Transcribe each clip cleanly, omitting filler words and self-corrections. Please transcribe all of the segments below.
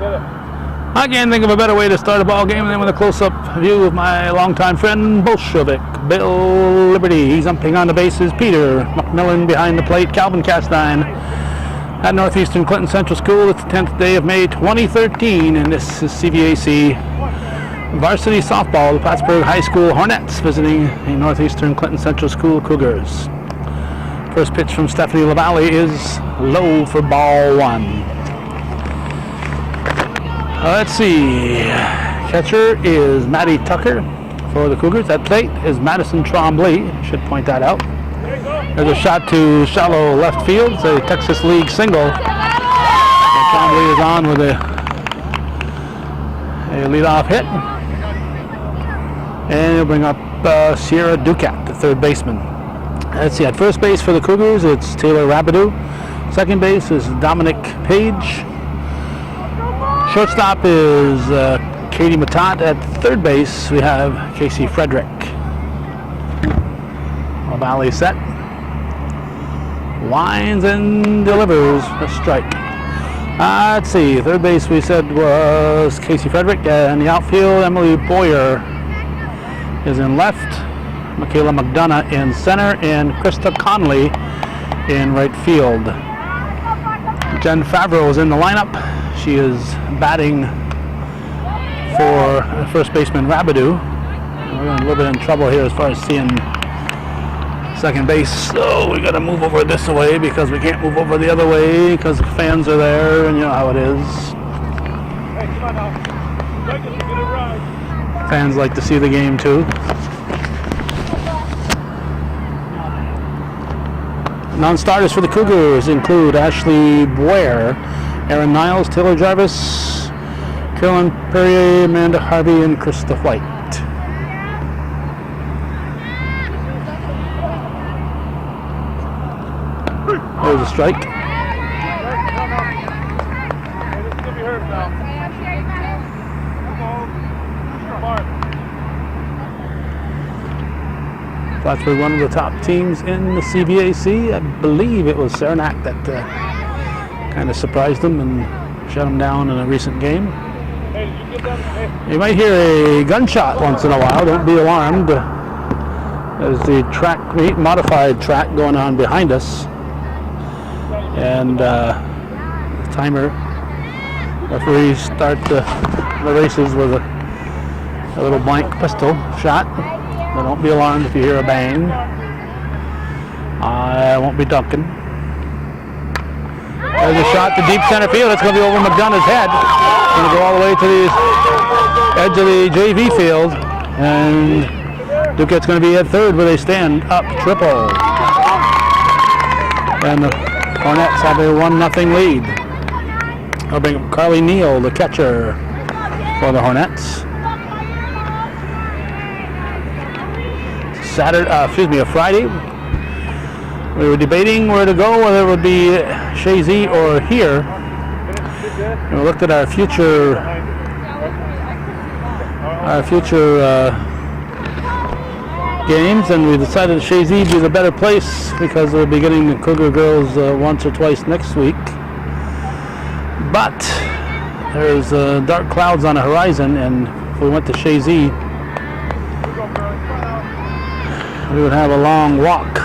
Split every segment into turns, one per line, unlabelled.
I can't think of a better way to start a ball game than with a close-up view of my longtime friend Bolshevik, Bill Liberty. He's umping on the bases. Peter McMillan behind the plate. Calvin Castine at Northeastern Clinton Central School. It's the 10th day of May 2013, and this is CVAC varsity softball. The Plattsburgh High School Hornets visiting the Northeastern Clinton Central School Cougars. First pitch from Stephanie LaValle is low for ball one. Let's see. Catcher is Maddie Tucker for the Cougars. At plate is Madison Trombley. Should point that out. There's a shot to shallow left field. It's a Texas League single. And Trombley is on with a leadoff hit. And he'll bring up Sierra Ducat, the third baseman. Let's see. At first base for the Cougars, it's Taylor Rabideau. Second base is Dominic Page. Shortstop is Katie Matat. At third base, we have Casey Frederick. LaValle set. Lines and delivers a strike. Let's see. Third base we said was Casey Frederick. And the outfield, Emily Boyer is in left. Michaela McDonough in center. And Krista Conley in right field. Jen Favreau is in the lineup. She is batting for first baseman Rabideau. We're a little bit in trouble here as far as seeing second base. So we got to move over this way because we can't move over the other way because fans are there, and you know how it is. Fans like to see the game too. Non-starters for the Cougars include Ashley Boyer, Aaron Niles, Taylor Jarvis, Carolyn Perrier, Amanda Harvey, and Krista White. There's a strike. Plattsburgh, one of the top teams in the CVAC. I believe it was Saranac that kind of surprised them and shut them down in a recent game. You might hear a gunshot once in a while. Don't be alarmed. There's the track meet, modified track going on behind us, and the timer referees start the races with a little blank pistol shot. But don't be alarmed if you hear a bang. I won't be ducking. There's a shot to deep center field. It's going to be over McDonough's head. It's going to go all the way to the edge of the JV field. And Duquette's going to be at third where they stand up triple. And the Hornets have a 1-0 lead. I'll bring up Carly Neal, the catcher for the Hornets. A Friday. We were debating where to go, whether it would be Shazy or here. And we looked at our future games, and we decided Shazy would be the better place because we'll be getting the Cougar girls once or twice next week. But there's dark clouds on the horizon, and if we went to Shazy, we would have a long walk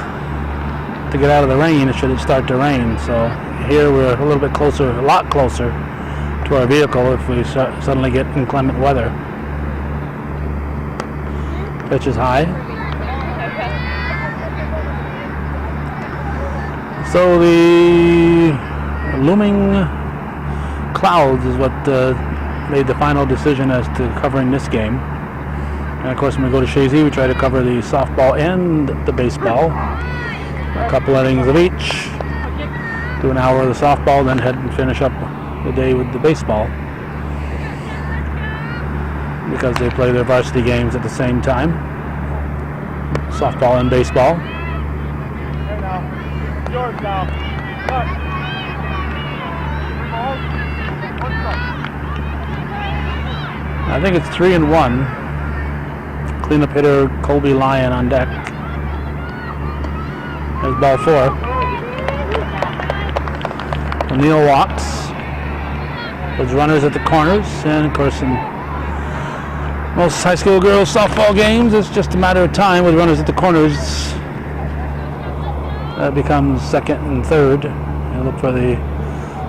to get out of the rain should it start to rain. So here we're a little bit closer, a lot closer to our vehicle if we suddenly get inclement weather. Pitch is high. So the looming clouds is what made the final decision as to covering this game. And of course, when we go to Shazy, we try to cover the softball and the baseball. A couple innings of each. Do an hour of the softball, then head and finish up the day with the baseball. Because they play their varsity games at the same time. Softball and baseball. I think it's 3-1. Cleanup hitter Colby Lyon on deck. There's ball 4. O'Neill walks. Those runners at the corners, and of course in most high school girls softball games, it's just a matter of time with runners at the corners. That becomes second and third. You look for the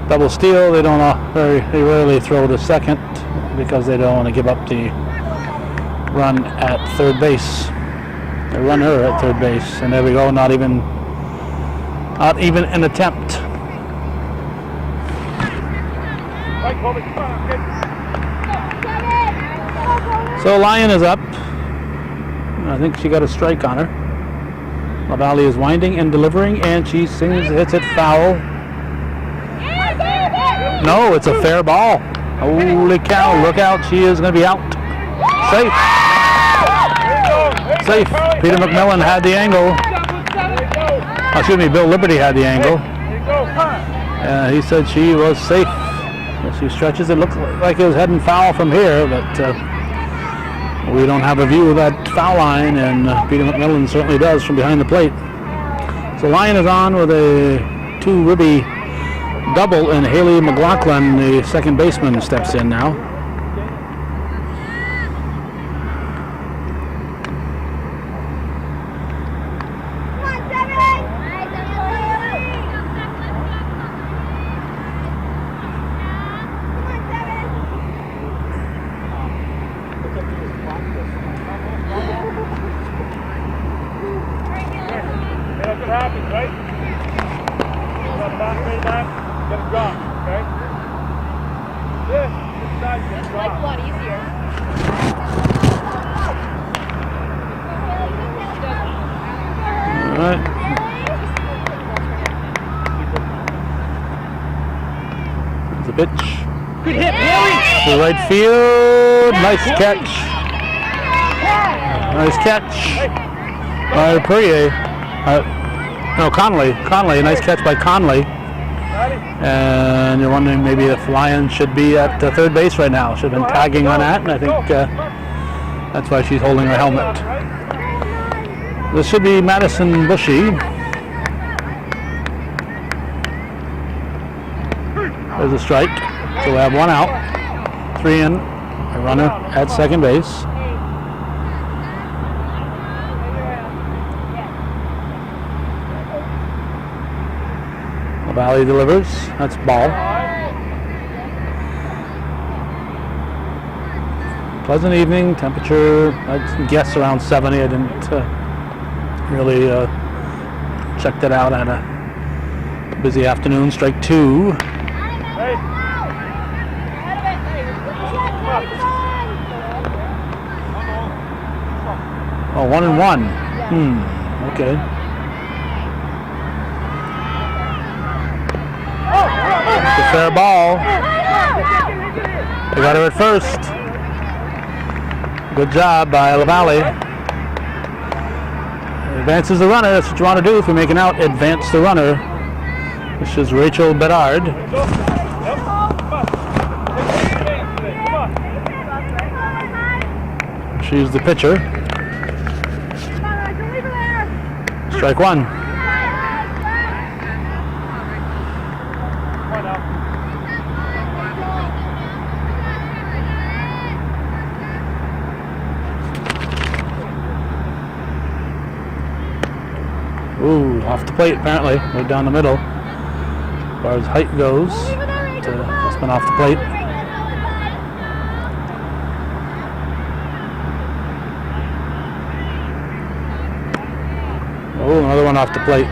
double steal. They they rarely throw the second because they don't want to give up the run at third base. The runner at third base, and there we go. Not even an attempt. So Lyon is up. I think she got a strike on her. LaValle is winding and delivering, and she hits it foul. No, it's a fair ball. Holy cow, look out, she is going to be out. Safe. Safe. Peter McMillan had the angle. Excuse me, Bill Liberty had the angle. He said she was safe. She stretches. It looked like it was heading foul from here, but we don't have a view of that foul line, and Peter McMillan certainly does from behind the plate. So Lyon is on with a 2-ribby double, and Haley McLaughlin, the second baseman, steps in now. Pitch. Good hit, Haley! To right field. Nice catch. Nice catch by Perrier. No, Conley. Nice catch by Conley. And you're wondering maybe if Lyon should be at third base right now. Should have been tagging on that, and I think that's why she's holding her helmet. This should be Madison Bushy. There's a strike, so we have one out, 3 in, a runner at second base. LaValle delivers, that's ball. Pleasant evening, temperature, I'd guess around 70. I didn't really check that out. I had a busy afternoon. Strike 2. Oh, 1-1. Okay. It's a fair ball. They got her at first. Good job by LaValle. Advances the runner. That's what you want to do if you're making out. Advance the runner. This is Rachel Bedard. She's the pitcher. Strike 1. Ooh, off the plate apparently, right down the middle. As far as height goes, it's been off the plate. Oh, another one off the plate.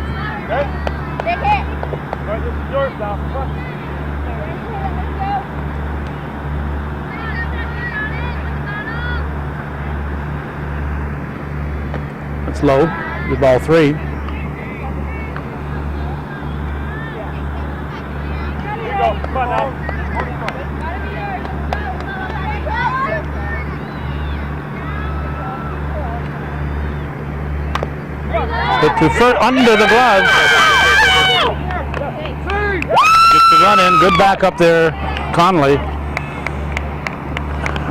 That's low. The ball 3. Hit to foot under the glove. Gets the run in. Good back up there, Conley.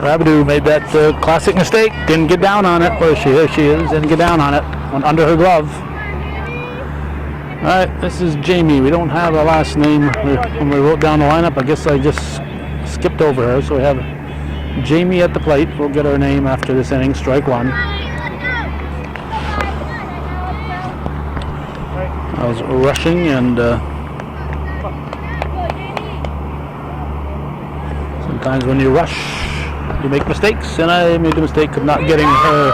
Rabidou made that classic mistake. Didn't get down on it. There she is. Didn't get down on it. Went under her glove. All right, this is Jamie. We don't have a last name when we wrote down the lineup. I guess I just skipped over her, so we have Jamie at the plate. We'll get her name after this inning. Strike one. I was rushing, and sometimes when you rush, you make mistakes, and I made the mistake of not getting her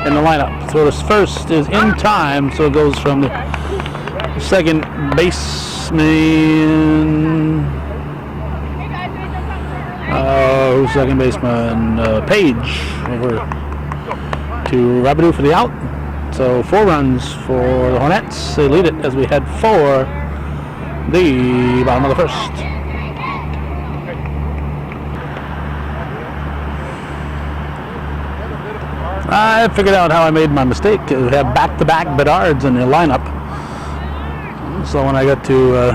in the lineup. So this first is in time, so it goes from the second baseman, second baseman Page, over to Rabideau for the out. So 4 runs for the Hornets. They lead it as we head for the bottom of the first. I figured out how I made my mistake. You have back-to-back Bedards in your lineup. So when I got to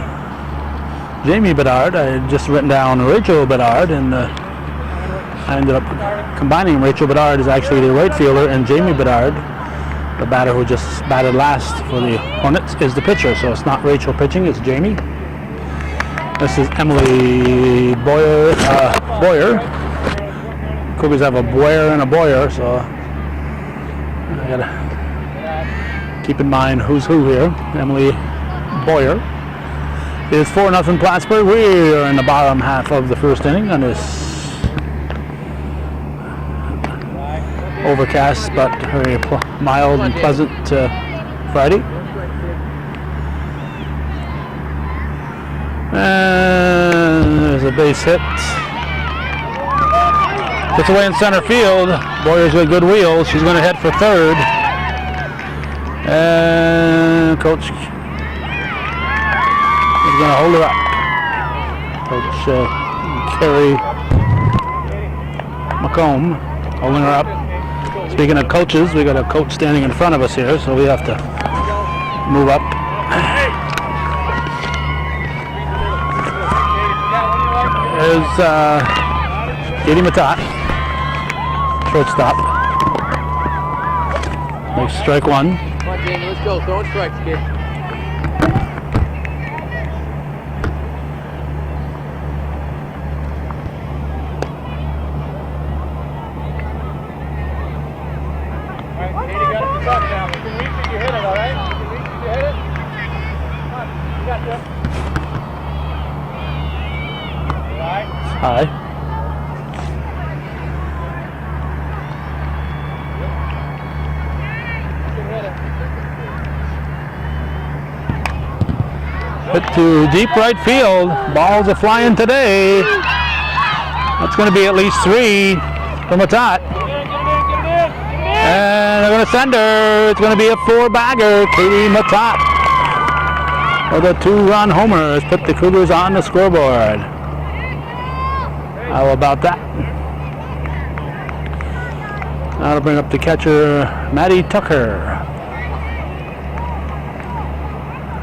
Jamie Bedard, I had just written down Rachel Bedard, and I ended up combining. Rachel Bedard is actually the right fielder, and Jamie Bedard, the batter who just batted last for the Hornets, is the pitcher. So it's not Rachel pitching, it's Jamie. This is Emily Boyer. Cougars have a Boyer and a Boyer, so I gotta keep in mind who's who here. Emily Boyer. It's 4-0 Plattsburgh. We are in the bottom half of the first inning on this overcast but very mild and pleasant Friday. And there's a base hit. Gets away in center field. Boyer's with good wheels. She's going to head for third. And Coach is going to hold her up. Coach Carrie McComb holding her up. Speaking of coaches, we got a coach standing in front of us here, so we have to move up. There's Katie Matat, shortstop. Makes strike one.
Come on, Jamie, let's go. Throwing strikes, kid.
Hi. Hit to deep right field. Balls are flying today. That's going to be at least 3 from Matat. And they're going to send her. It's going to be a 4-bagger. Katie Matat with a 2-run homer has put the Cougars on the scoreboard. How about that? That'll bring up the catcher, Maddie Tucker.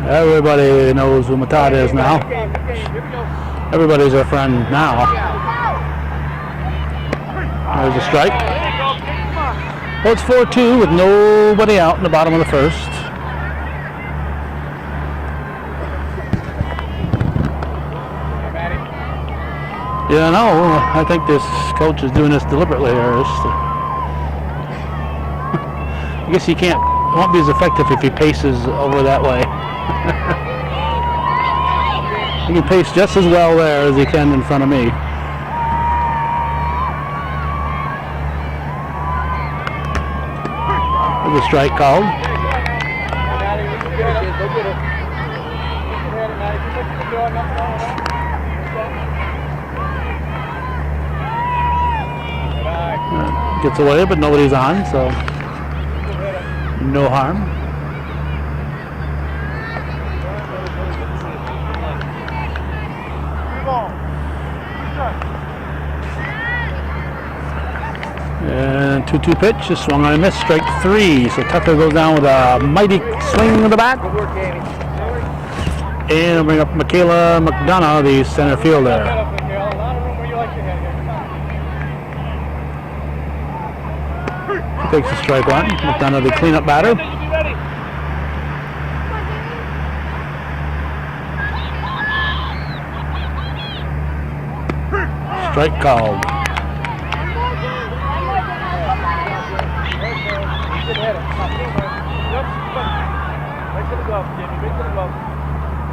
Everybody knows who Matat is now. Everybody's our friend now. There's a strike. Well, it's 4-2 with nobody out in the bottom of the first. Yeah, no, I think this coach is doing this deliberately. I guess he won't be as effective if he paces over that way. He can pace just as well there as he can in front of me. There's a strike called. Gets away, but nobody's on, so no harm. And 2-2 pitch is swung on a miss, strike 3. So Tucker goes down with a mighty swing to the bat. And we'll bring up Michaela McDonough, the center fielder. Takes a strike one. McDonough, the cleanup batter. Strike called.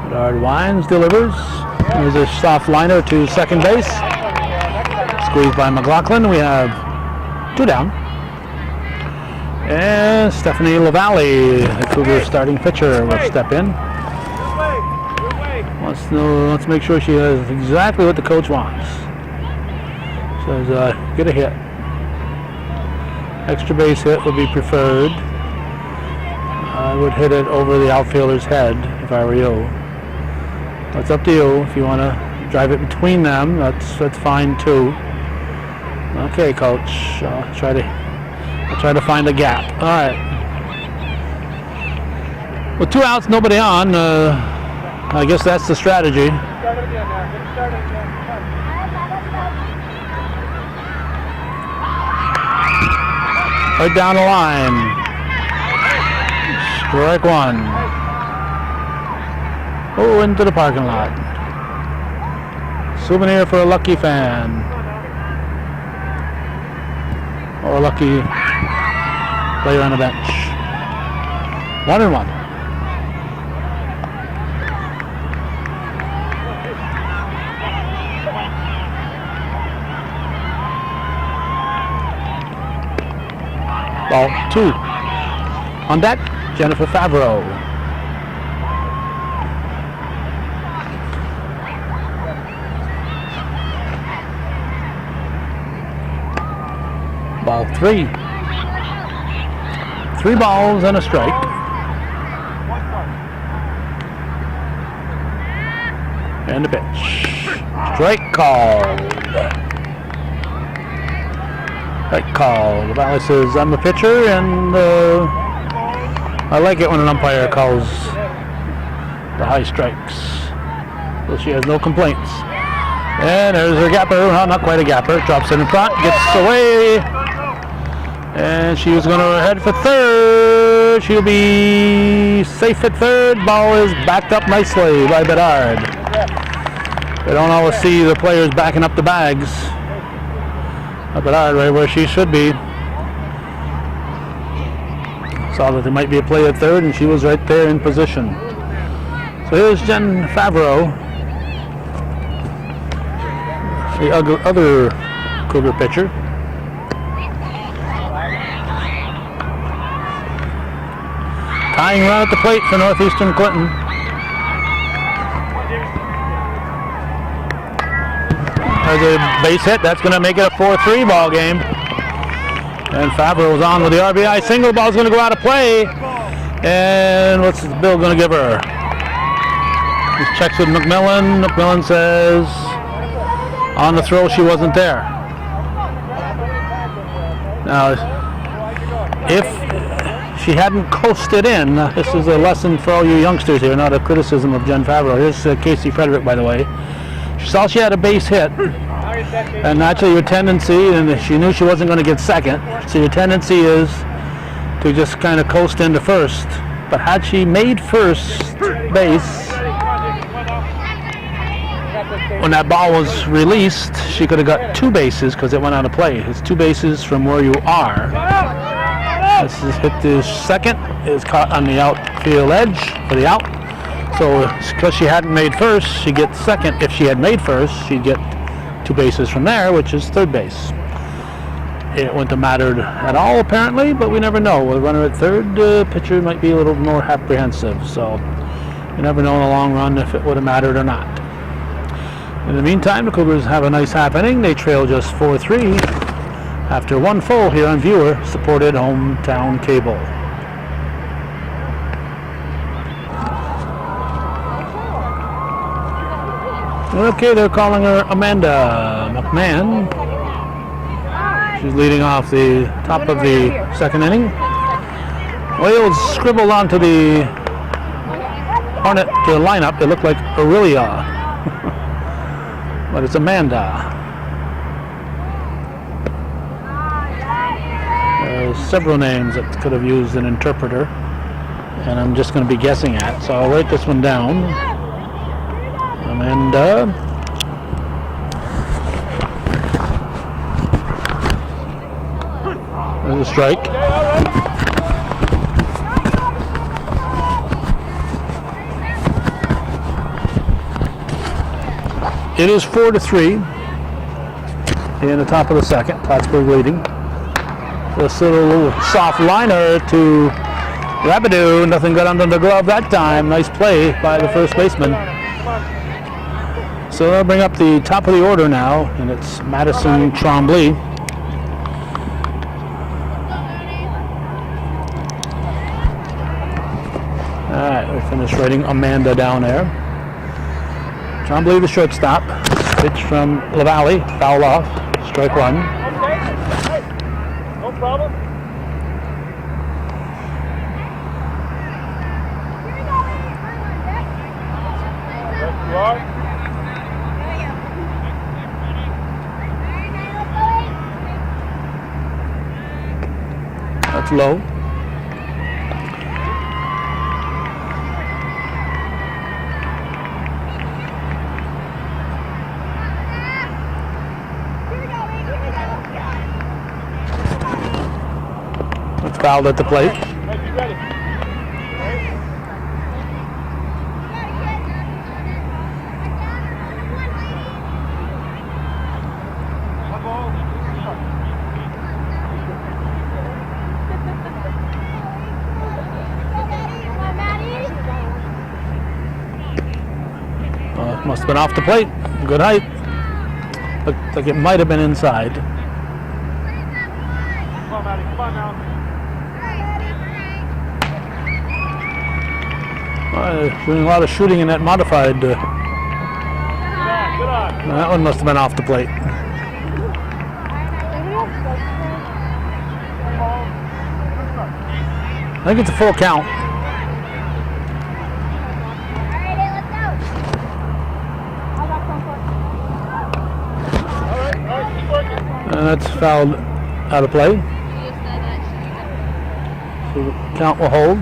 Bedard winds, delivers. There's a soft liner to second base. Squeezed by McLaughlin. We have 2 down. And Stephanie LaValle, the Cougars starting pitcher, will step in. Wants to make sure she has exactly what the coach wants. Says, get a hit. Extra base hit would be preferred. I would hit it over the outfielder's head if I were you. It's up to you. If you want to drive it between them, that's fine too. Okay, coach. I'll try to find a gap. All right. With 2 outs, nobody on. I guess that's the strategy. Right down the line. Strike 1. Oh, into the parking lot. Souvenir for a lucky fan. Or a lucky player on the bench. 1-1. Ball 2. On deck, Jennifer Favreau. Ball 3. 3 balls and a strike. And a pitch. Strike called. Strike called. The Valley says, I'm a pitcher, and I like it when an umpire calls the high strikes. So she has no complaints. And there's her gapper. Well, not quite a gapper. Drops it in front, gets away. And she was going to head for third. She'll be safe at third. Ball is backed up nicely by Bedard. They don't always see the players backing up the bags. Bedard right where she should be. Saw that there might be a play at third, and she was right there in position. So here's Jen Favreau, the other Cougar pitcher. Tying run at the plate for Northeastern Clinton. There's a base hit. That's going to make it a 4-3 ball game. And Favreau's on with the RBI single. Ball's going to go out of play. And what's Bill going to give her? He checks with McMillan. McMillan says on the throw she wasn't there. Now, if she hadn't coasted in, this is a lesson for all you youngsters here, not a criticism of Jen Favreau. Here's Casey Frederick, by the way. She saw she had a base hit, and naturally your tendency, and she knew she wasn't going to get second, so your tendency is to just kind of coast into first. But had she made first base, when that ball was released, she could have got 2 bases because it went out of play. It's 2 bases from where you are. This is hit the second, is caught on the outfield edge for the out. So because she hadn't made first, she gets second. If she had made first, she'd get 2 bases from there, which is third base. It wouldn't have mattered at all, apparently, but we never know. With a runner at third, the pitcher might be a little more apprehensive. So you never know in the long run if it would have mattered or not. In the meantime, the Cougars have a nice half inning. They trail just 4-3 after 1 full here on viewer-supported hometown cable. Okay, they're calling her Amanda McMahon. She's leading off the top of the second inning. Wales scribbled onto the Hornet lineup. It looked like Aurelia, but it's Amanda. There's several names that could have used an interpreter, and I'm just going to be guessing at, so I'll write this one down. Amanda There's a strike. It is 4-3 in the top of the second. Plattsburgh leading. This little soft liner to Rabideau. Nothing got under the glove that time. Nice play by the first baseman. So they'll bring up the top of the order now, and it's Madison Trombley. All right, we finished writing Amanda down there. Trombley, the shortstop. Pitch from LaValle, foul off, strike one.
Okay. No problem. Yes, you are.
That's low. It's fouled at the plate.
Hey, you ready? One ball.
Must have been off the plate. Good height. Looked like it might have been inside.
Come on, Maddie. Come on now.
Doing a lot of shooting in that modified.
Good on.
That one must have been off the plate. I think it's a full count. And that's fouled out of play. So the count will hold.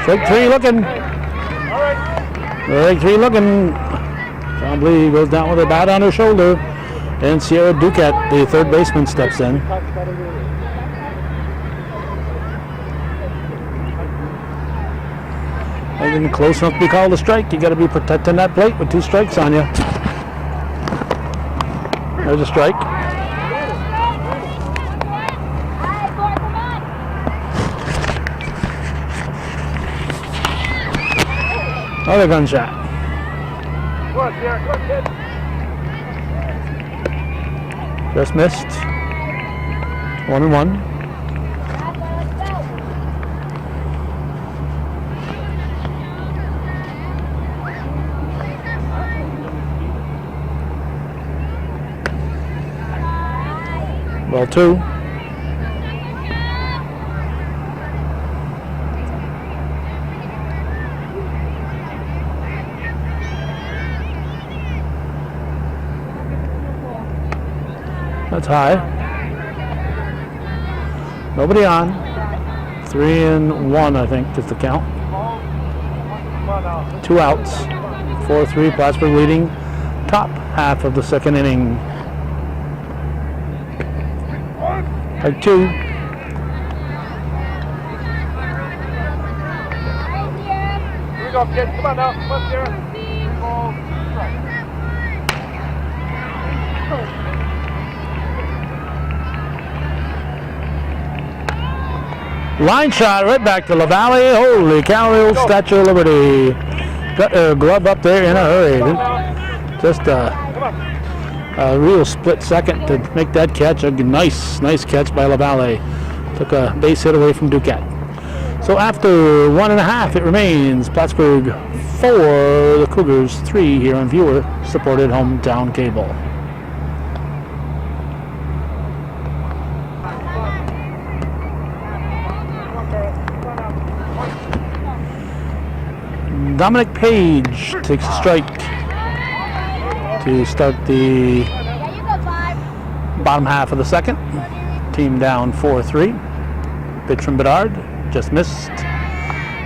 Strike three looking. Strike three looking. Trombley goes down with a bat on her shoulder. And Sierra Duquette, the third baseman, steps in. Anything close enough to be called a strike, you got to be protecting that plate with two strikes on you. There's a strike. Another gunshot.
Come on, Sierra. Come on, kid.
Just missed. 1-1. Ball two. That's high. Nobody on. 3-1, I think, is the count. Two outs. 4-3, Plattsburgh leading. Top half of the second inning. Take two.
Here we go, kid. Come on now. Come on, Sierra. Ball.
Line shot right back to LaValle. Holy cow, little Statue of Liberty. Got her glove up there in a hurry. Just a real split second to make that catch. A nice catch by LaValle. Took a base hit away from Duquette. So after 1.5, it remains Plattsburgh 4, the Cougars 3 here on viewer-supported hometown cable. Dominic Page takes a strike to start the bottom half of the second. Team down 4-3. Pitch from Bedard. Just missed.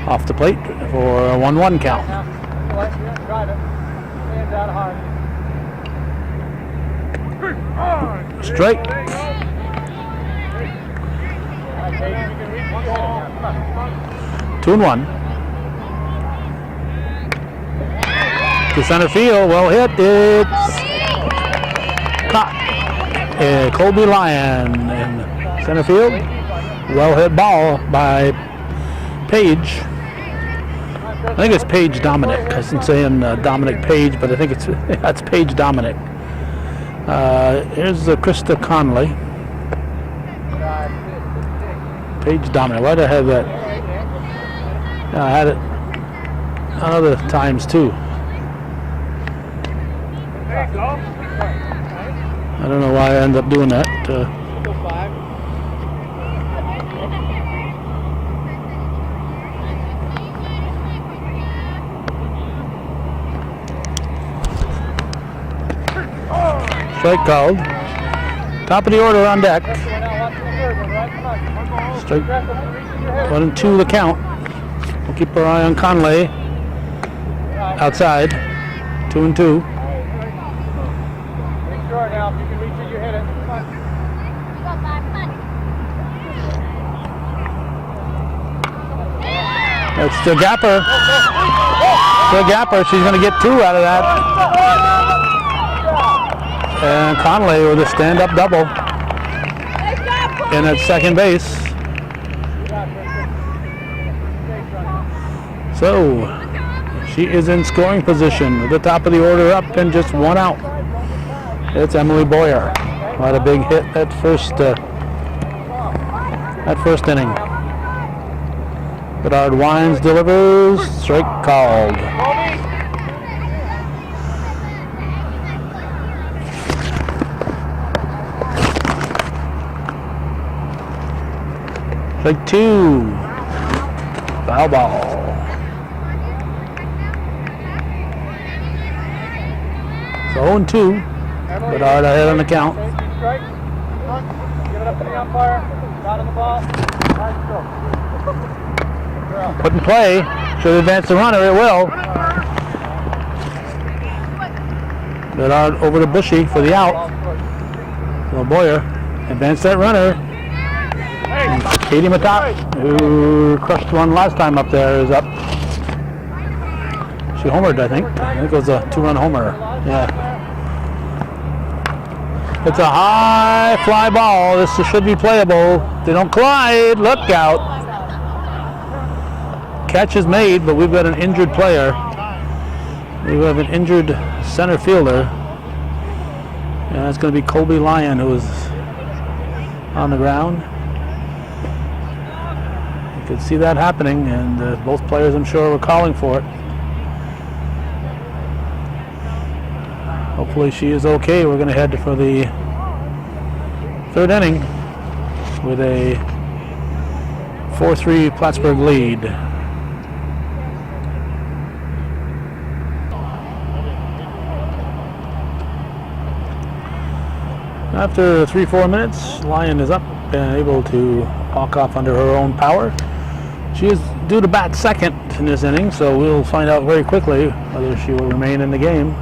Off the plate for a 1-1 count.
Drive it. Hands out hard.
Strike.
There you go. Okay, you can reach one ball. Come on.
2-1. To center field. Well hit. It's caught. Colby Lyon in center field. Well hit ball by Page. I think it's Page Dominic. I wasn't saying Dominic Page, but I think it's Page Dominic. Here's Krista Conley. Page Dominic. Why did I have that? Yeah, I had it on other times too.
There you go.
I don't know why I ended up doing that. Strike called. Top of the order on deck. Strike 1-2 the count. We'll keep our eye on Conley. Outside. 2-2.
Make sure now, if you can reach it, you hit it. Come on.
That's the gapper. The gapper. She's going to get 2 out of that. And Conley with a stand-up double in at second base. So she is in scoring position with the top of the order up and just 1 out. It's Emily Boyer. What a big hit that first inning. Bedard Wines delivers. Strike called. Strike 2. Foul ball. So 0-2. Bedard ahead on the count.
Strike. Give it up to the umpire. Got on the ball.
Put in play. Should advance the runner. It will. Bedard over to Bushy for the out. So Boyer advance that runner. And Katie Matop, who crushed one last time up there, is up. She homered, I think. I think it was a 2-run homer. Yeah. It's a high fly ball. This should be playable. They don't collide. Look out. Catch is made, but we've got an injured player. We have an injured center fielder. And that's going to be Colby Lyon, who is on the ground. You could see that happening, and both players, I'm sure, were calling for it. Hopefully she is okay. We're going to head for the third inning with a 4-3 Plattsburgh lead. After 3-4 minutes, Lyon is up and able to walk off under her own power. She is due to bat second in this inning, so we'll find out very quickly whether she will remain in the game.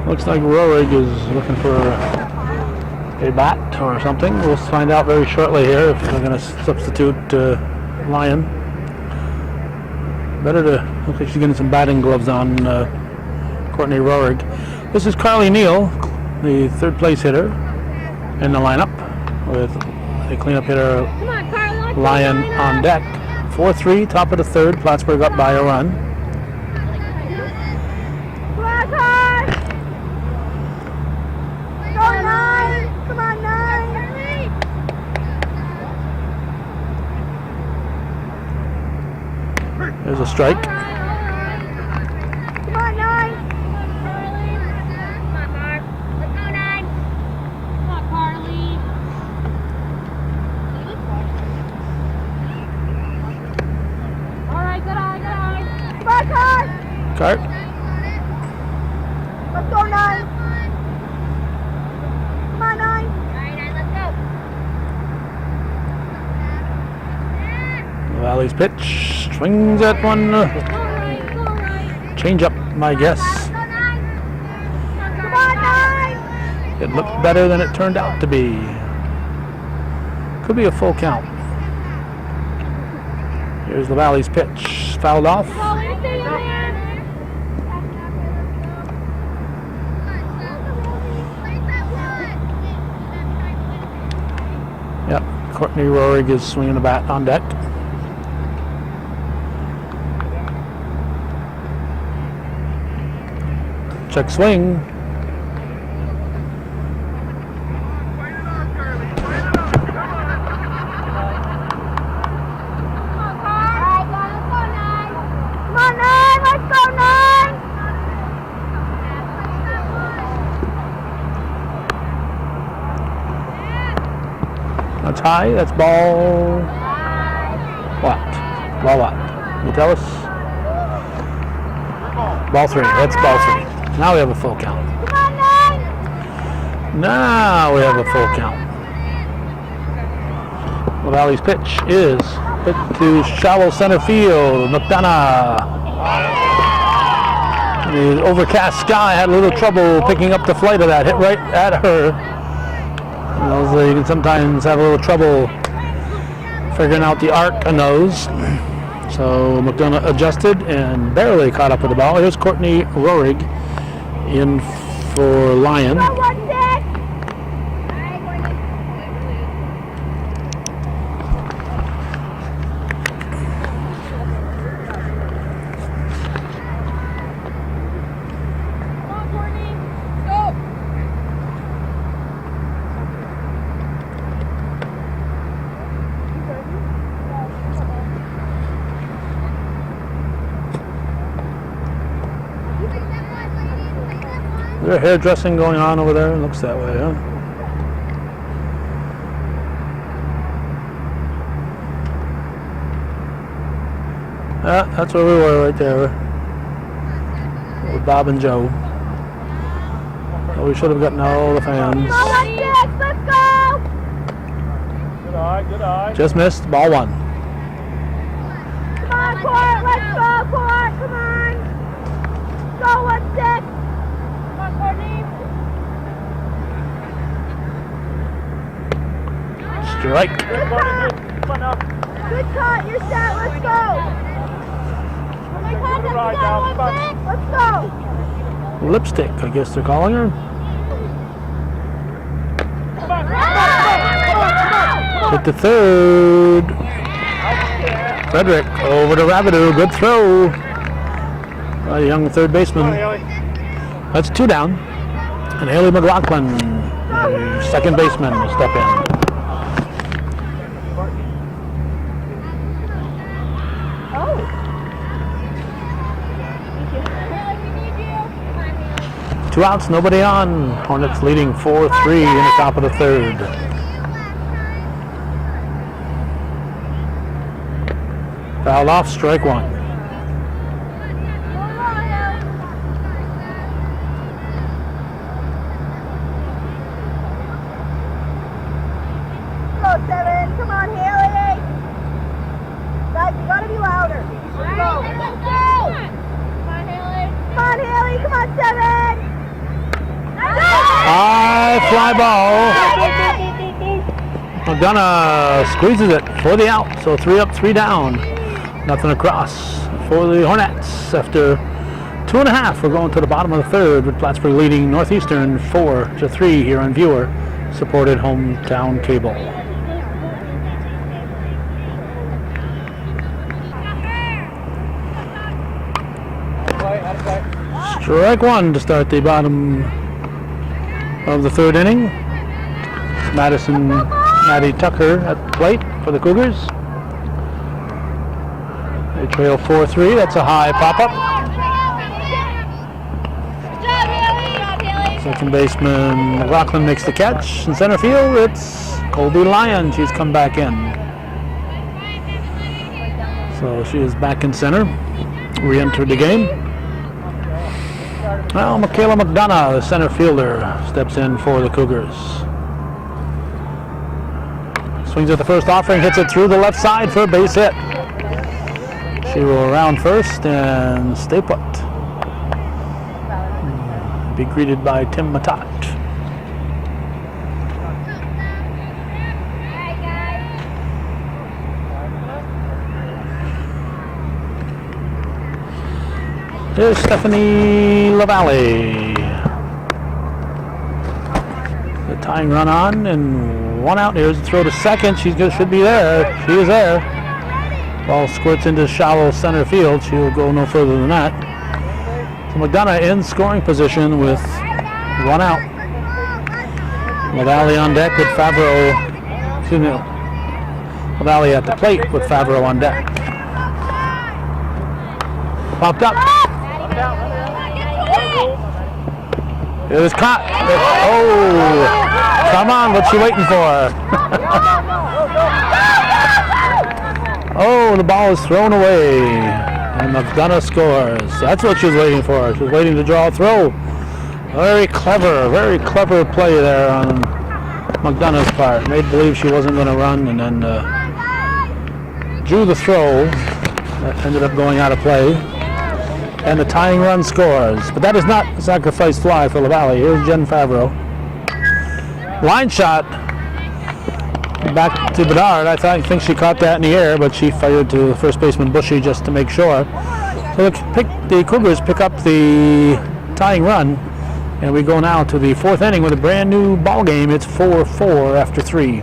Looks like Roerig is looking for a bat or something. We'll find out very shortly here if they're going to substitute Lyon. Better to look like she's getting some batting gloves on, Courtney Roerig. This is Carly Neal, the third place hitter in the lineup, with a cleanup hitter Lyon on deck. 4-3, top of the third. Plattsburgh up by a run. There's a strike.
Come on, 9. Come on, Mark. Let's go, 9. Come on, Carly. All right, good eye, good eye. Come on, Cart.
Cart. LaValle's pitch. Swings at one. Change up, my guess.
Come on, 9.
It looked better than it turned out to be. Could be a full count. Here's LaValle's pitch. Fouled off. Yep, Courtney Rohrig is swinging the bat on deck. Check swing. That's high. That's ball. What? Ball what? You tell us? Ball 3. That's ball 3. Now we have a full count. Now we have a full count. LaValle's pitch is hit to shallow center field. McDonough. The overcast sky had a little trouble picking up the flight of that. Hit right at her. You can sometimes have a little trouble figuring out the arc on those. So McDonough adjusted and barely caught up with the ball. Here's Courtney Rohrig in for Lyon. Is there hairdressing going on over there? It looks that way, huh? Yeah, that's where we were right there. With Bob and Joe. Oh, we should have gotten all the fans.
Let's go!
Good eye, good eye.
Just missed. Ball 1.
Come on, Court! Let's go, Court! Come on! Go, 1-6!
Strike.
Come on now.
Good cut, you're set, let's go! Let's go!
Lipstick, I guess they're calling her. Hit the third. Frederick over to Rabideau. Good throw. A young third baseman. That's 2 down. And Haley McLaughlin, the second baseman, will step in. Two outs, nobody on. Hornets leading 4-3 in the top of the third. Fouled off, strike 1.
Go, 7. Come on, Haley. Guys, you gotta be louder. Let's go. Come on, Haley. Come on, Haley. Come on, 7.
High fly ball. McDonough squeezes it for the out. So 3 up, 3 down. Nothing across for the Hornets after 2.5. We're going to the bottom of the third with Plattsburgh leading Northeastern 4-3 here on Viewer supported hometown cable. Strike 1 to start the bottom of the third inning. Maddie Tucker at the plate for the Cougars. They trail 4-3. That's a high pop-up. Second baseman McLaughlin makes the catch. In center field, it's Colby Lyon. She's come back in. So she is back in center. Re-entered the game. Well, Michaela McDonough, the center fielder, steps in for the Cougars. Swings at the first offering, hits it through the left side for a base hit. She will round first and stay put. Be greeted by Tim Matat. Here's Stephanie LaValle. The tying run on and one out. Here's the throw to second. Should be there. She is there. Ball squirts into shallow center field. She will go no further than that. So McDonough in scoring position with one out. LaValle on deck with Favreau. Excuse me. LaValle at the plate with Favreau on deck. Popped up. It was caught. Oh, come on, what's she waiting for? Oh, the ball is thrown away. And McDonough scores. That's what she was waiting for. She was waiting to draw a throw. Very clever play there on McDonough's part. Made believe she wasn't going to run and then drew the throw. That ended up going out of play. And the tying run scores. But that is not a sacrifice fly for LaValle. Here's Jen Favreau. Line shot. Back to Bedard. I think she caught that in the air, but she fired to first baseman Bushy just to make sure. So the Cougars pick up the tying run. And we go now to the fourth inning with a brand new ball game. It's 4-4 after 3.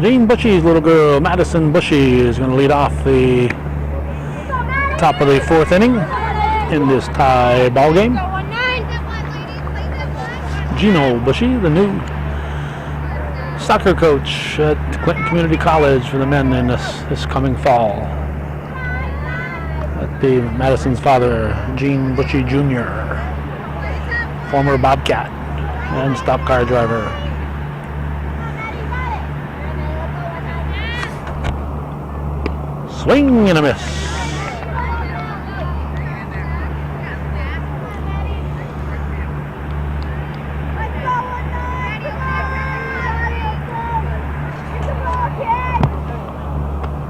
Jean Bushy's little girl, Madison Bushy, is going to lead off the top of the fourth inning in this tie ball game. Gino Bushy, the new soccer coach at Clinton Community College for the men in this coming fall. That'd be Madison's father, Gene Bushy Jr., former Bobcat and stop car driver. Swing and a miss.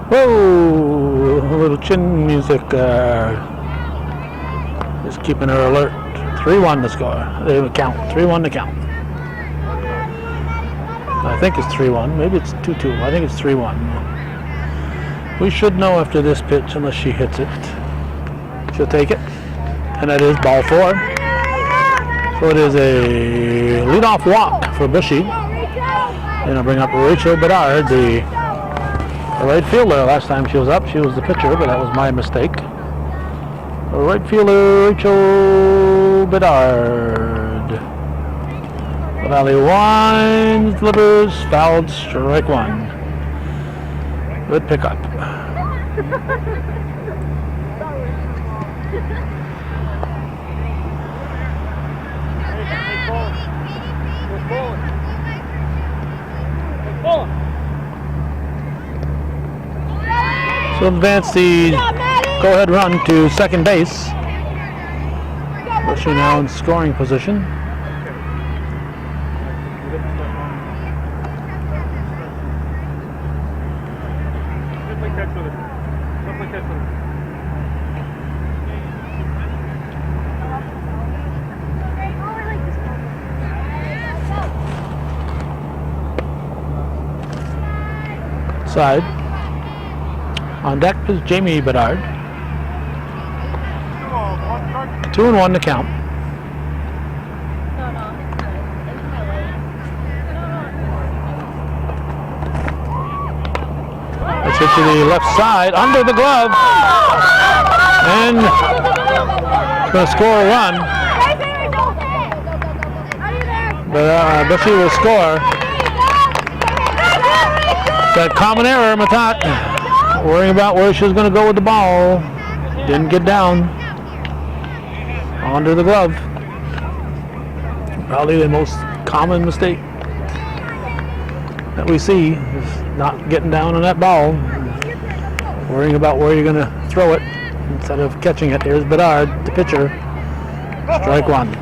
Whoa! A little chin music is keeping her alert. 3-1 to score. They would count. 3-1 to count. I think it's 3-1. Maybe it's 2-2. I think it's 3-1. We should know after this pitch unless she hits it. She'll take it. And that is ball 4. So it is a leadoff walk for Bushy. And I'll bring up Rachel Bedard, the right fielder. Last time she was up, she was the pitcher, but that was my mistake. Right fielder, Rachel Bedard. LaValle winds, delivers, fouled, strike 1. Good pickup. So advance the go-ahead run to second base. Bushy now in scoring position. Side. On deck is Jamie Bedard. 2-1 to count. Let's hit to the left side, under the glove, and going to score a run. But Bushy will score. That common error, Matat, worrying about where she was going to go with the ball. Didn't get down. Under the glove. Probably the most common mistake that we see is not getting down on that ball. Worrying about where you're going to throw it instead of catching it. Here's Bedard, the pitcher. Strike 1.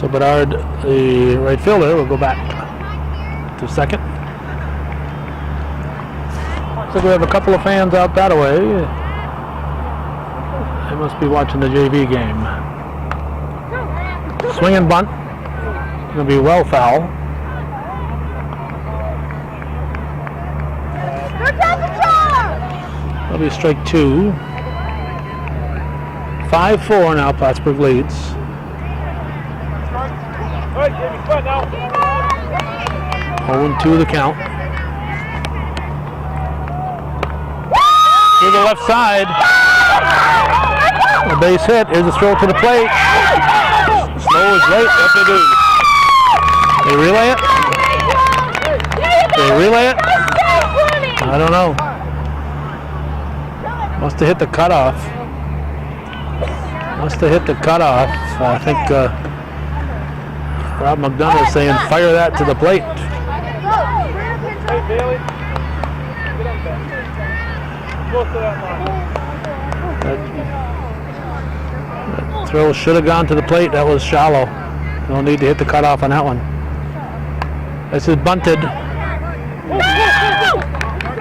So Bedard, the right fielder, will go back to second. So we have a couple of fans out that way. They must be watching the JV game. Swing and bunt. Going to be well foul. That'll be strike 2. 5-4 now. Plattsburgh leads.
All right, Jamie, come on now.
0-2 the count. To the left side. A base hit. Here's a throw to the plate. Snow is late. What they do? They relay it? They relay it? I don't know. Must have hit the cutoff. Must have hit the cutoff. I think Rob McDonough is saying fire that to the plate.
Hey, Bailey. Get on back. Close to that line.
That throw should have gone to the plate. That was shallow. No need to hit the cutoff on that one. This is bunted.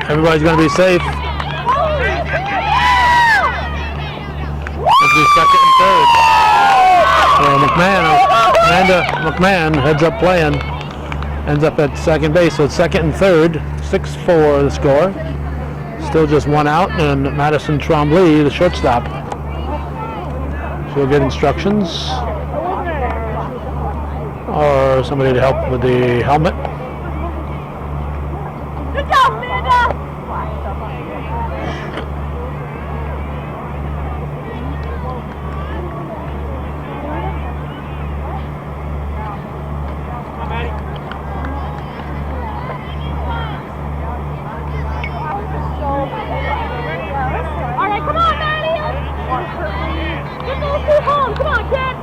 Everybody's going to be safe. This is second and third. Amanda McMahon heads up playing. Ends up at second base. So it's second and third. 6-4 the score. Still just one out. And Madison Trombley, the shortstop. She'll get instructions. Or somebody to help with the helmet.
Good job, Amanda! Alright, come on, Maddie! Get those two home! Come on, kid!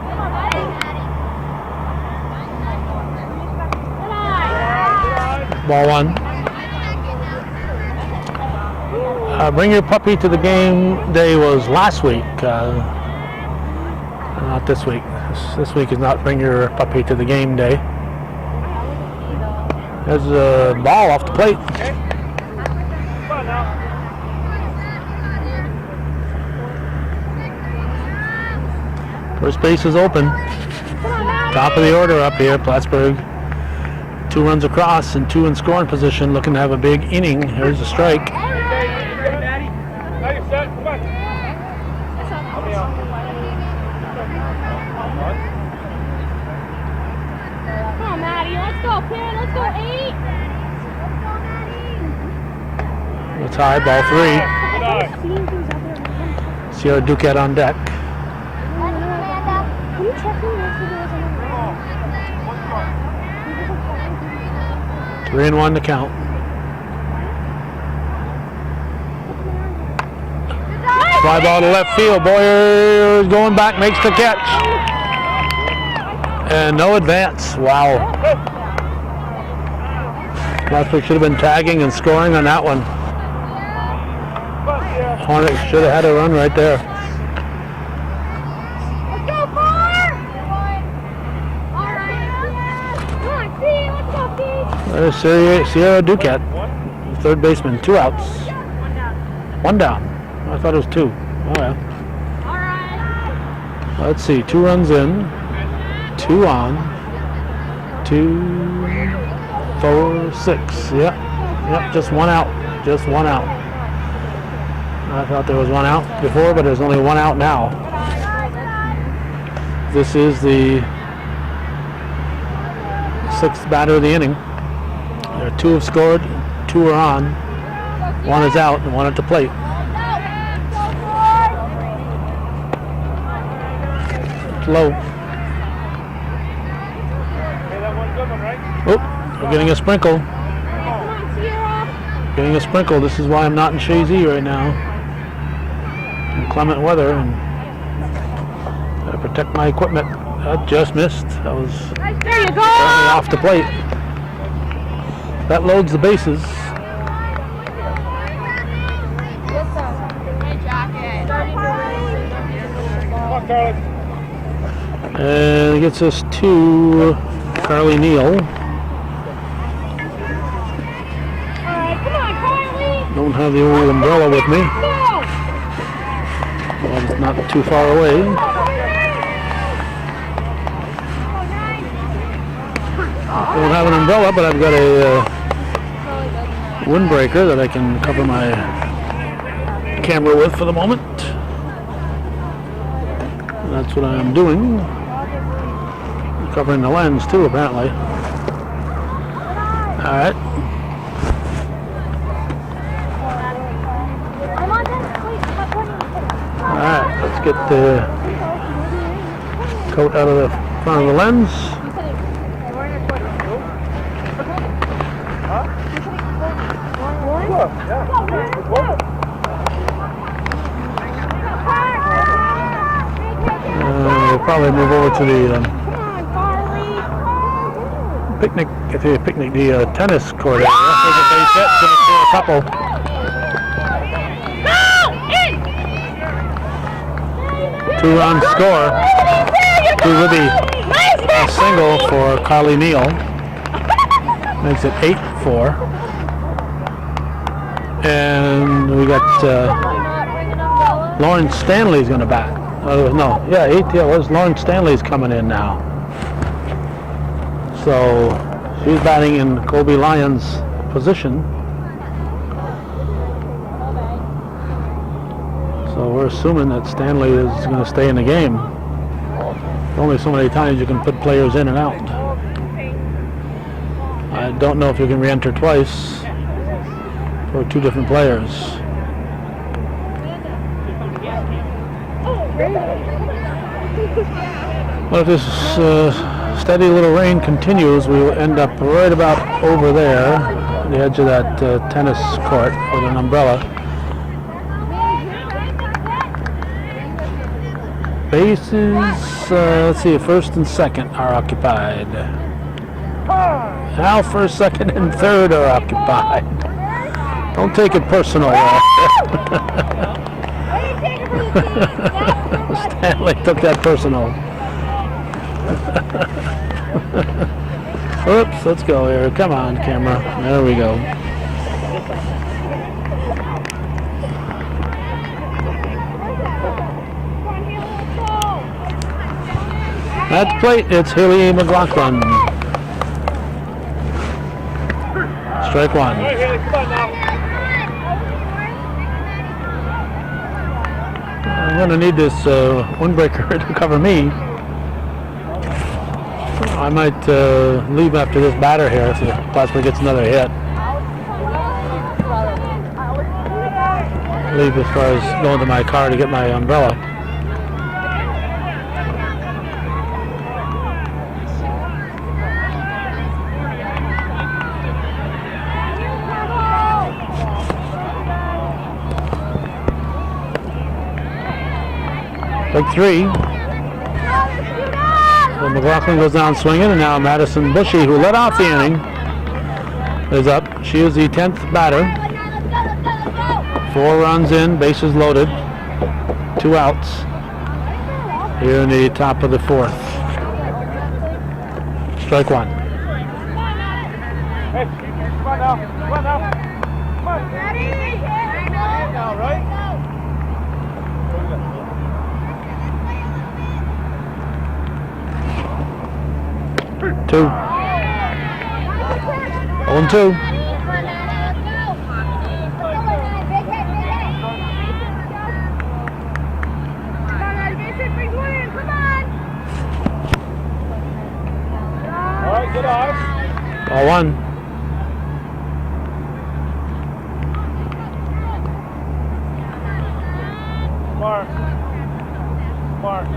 Come on, Maddie!
Ball one. Bring your puppy to the game day was last week. Not this week. This week is not bring your puppy to the game day. There's a ball off the plate.
Come on now.
First base is open. Top of the order up here, Plattsburgh. 2 runs across and 2 in scoring position, looking to have a big inning. Here's a strike.
Now you're set. Come on. Help me out.
Come on, Maddie. Let's go, kid. Let's go, 8.
It's high, ball 3. Sierra Duquette on deck.
Can you check who yesterday's on the
3-1 to count. Fly ball to left field. Boyer is going back, makes the catch. And no advance. Wow. Plattsburgh should have been tagging and scoring on that one. Hornets should have had a run right there.
Let's go, Far! Alright. Come on, see, let's go, Pete.
There's Sierra Duquette, third baseman. 2 outs. 1 down. I thought it was 2. Oh yeah.
Alright.
Let's see. 2 runs in. 2 on. 2, 4, 6. Yep. Just 1 out. Just 1 out. I thought there was 1 out before, but there's only 1 out now. This is the 6th batter of the inning. There are 2 have scored, 2 are on. 1 is out and 1 at the plate. Low.
Hey, that one's good one, right?
Oh, we're getting a sprinkle.
Come on, Sierra.
Getting a sprinkle. This is why I'm not in Shazy right now. Inclement weather, and gotta protect my equipment. That just missed. That was
There you go.
apparently off the plate. That loads the bases.
Come on, Carly.
And it gets us to Carly Neal.
Alright, come on, Carly.
Don't have the old umbrella with me.
Go.
Well, it's not too far away. I don't have an umbrella, but I've got a windbreaker that I can cover my camera with for the moment. And that's what I'm doing. Covering the lens too, apparently. Alright. Alright, let's get the coat out of the front of the lens. We'll probably move over to the tennis court area. There's a base hit, gonna score a couple. Two-run score. Two with a single for Carly Neal. Makes it 8-4. And we got Lauren Stanley's going to bat. Lauren Stanley's coming in now. So she's batting in Colby Lyons' position. So we're assuming that Stanley is going to stay in the game. There's only so many times you can put players in and out. I don't know if you can re-enter twice for two different players. Well, if this steady little rain continues, we will end up right about over there, at the edge of that tennis court with an umbrella. Bases, let's see, first and second are occupied. Now first, second, and third are occupied. Don't take it personal. Stanley took that personal. Oops, let's go here. Come on, camera. There we go. At the plate, it's Haley McLaughlin. Strike one.
All right, Haley, come on now.
I'm going to need this windbreaker to cover me. I might leave after this batter here if Plattsburgh gets another hit. Leave as far as going to my car to get my umbrella. Take three. So McLaughlin goes down swinging, and now Madison Bushy, who led off the inning, is up. She is the 10th batter. 4 runs in, bases loaded, 2 outs. Here in the top of the 4th. Strike one.
Hey, come on now. Come on now. Come on. Ready? Now, right?
2. 0-2.
All right, good eyes.
Ball 1.
Mark.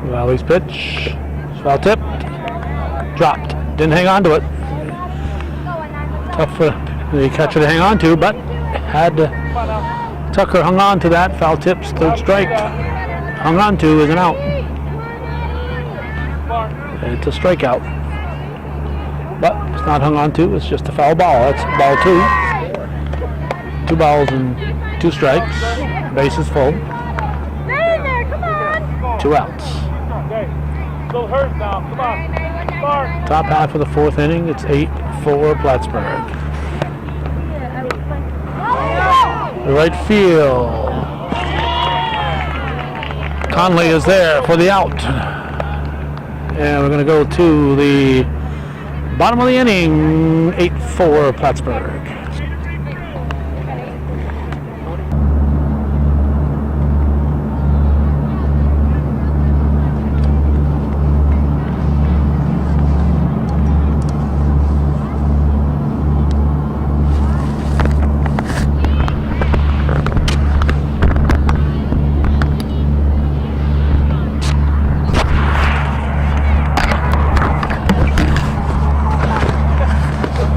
Valley's pitch. Foul tipped. Dropped. Didn't hang on to it. Tough for the catcher to hang on to, but had Tucker hung on to that. Foul tips, third strike. Hung on to is an out. It's a strikeout. But it's not hung on to, it's just a foul ball. That's ball 2. 2 balls and 2 strikes. Base is full.
Get in there, come on!
2 outs.
Okay. Still hurt now. Come on. Start.
Top half of the 4th inning. It's 8-4 Plattsburgh. Right field. Conley is there for the out. And we're going to go to the bottom of the inning. 8-4 Plattsburgh.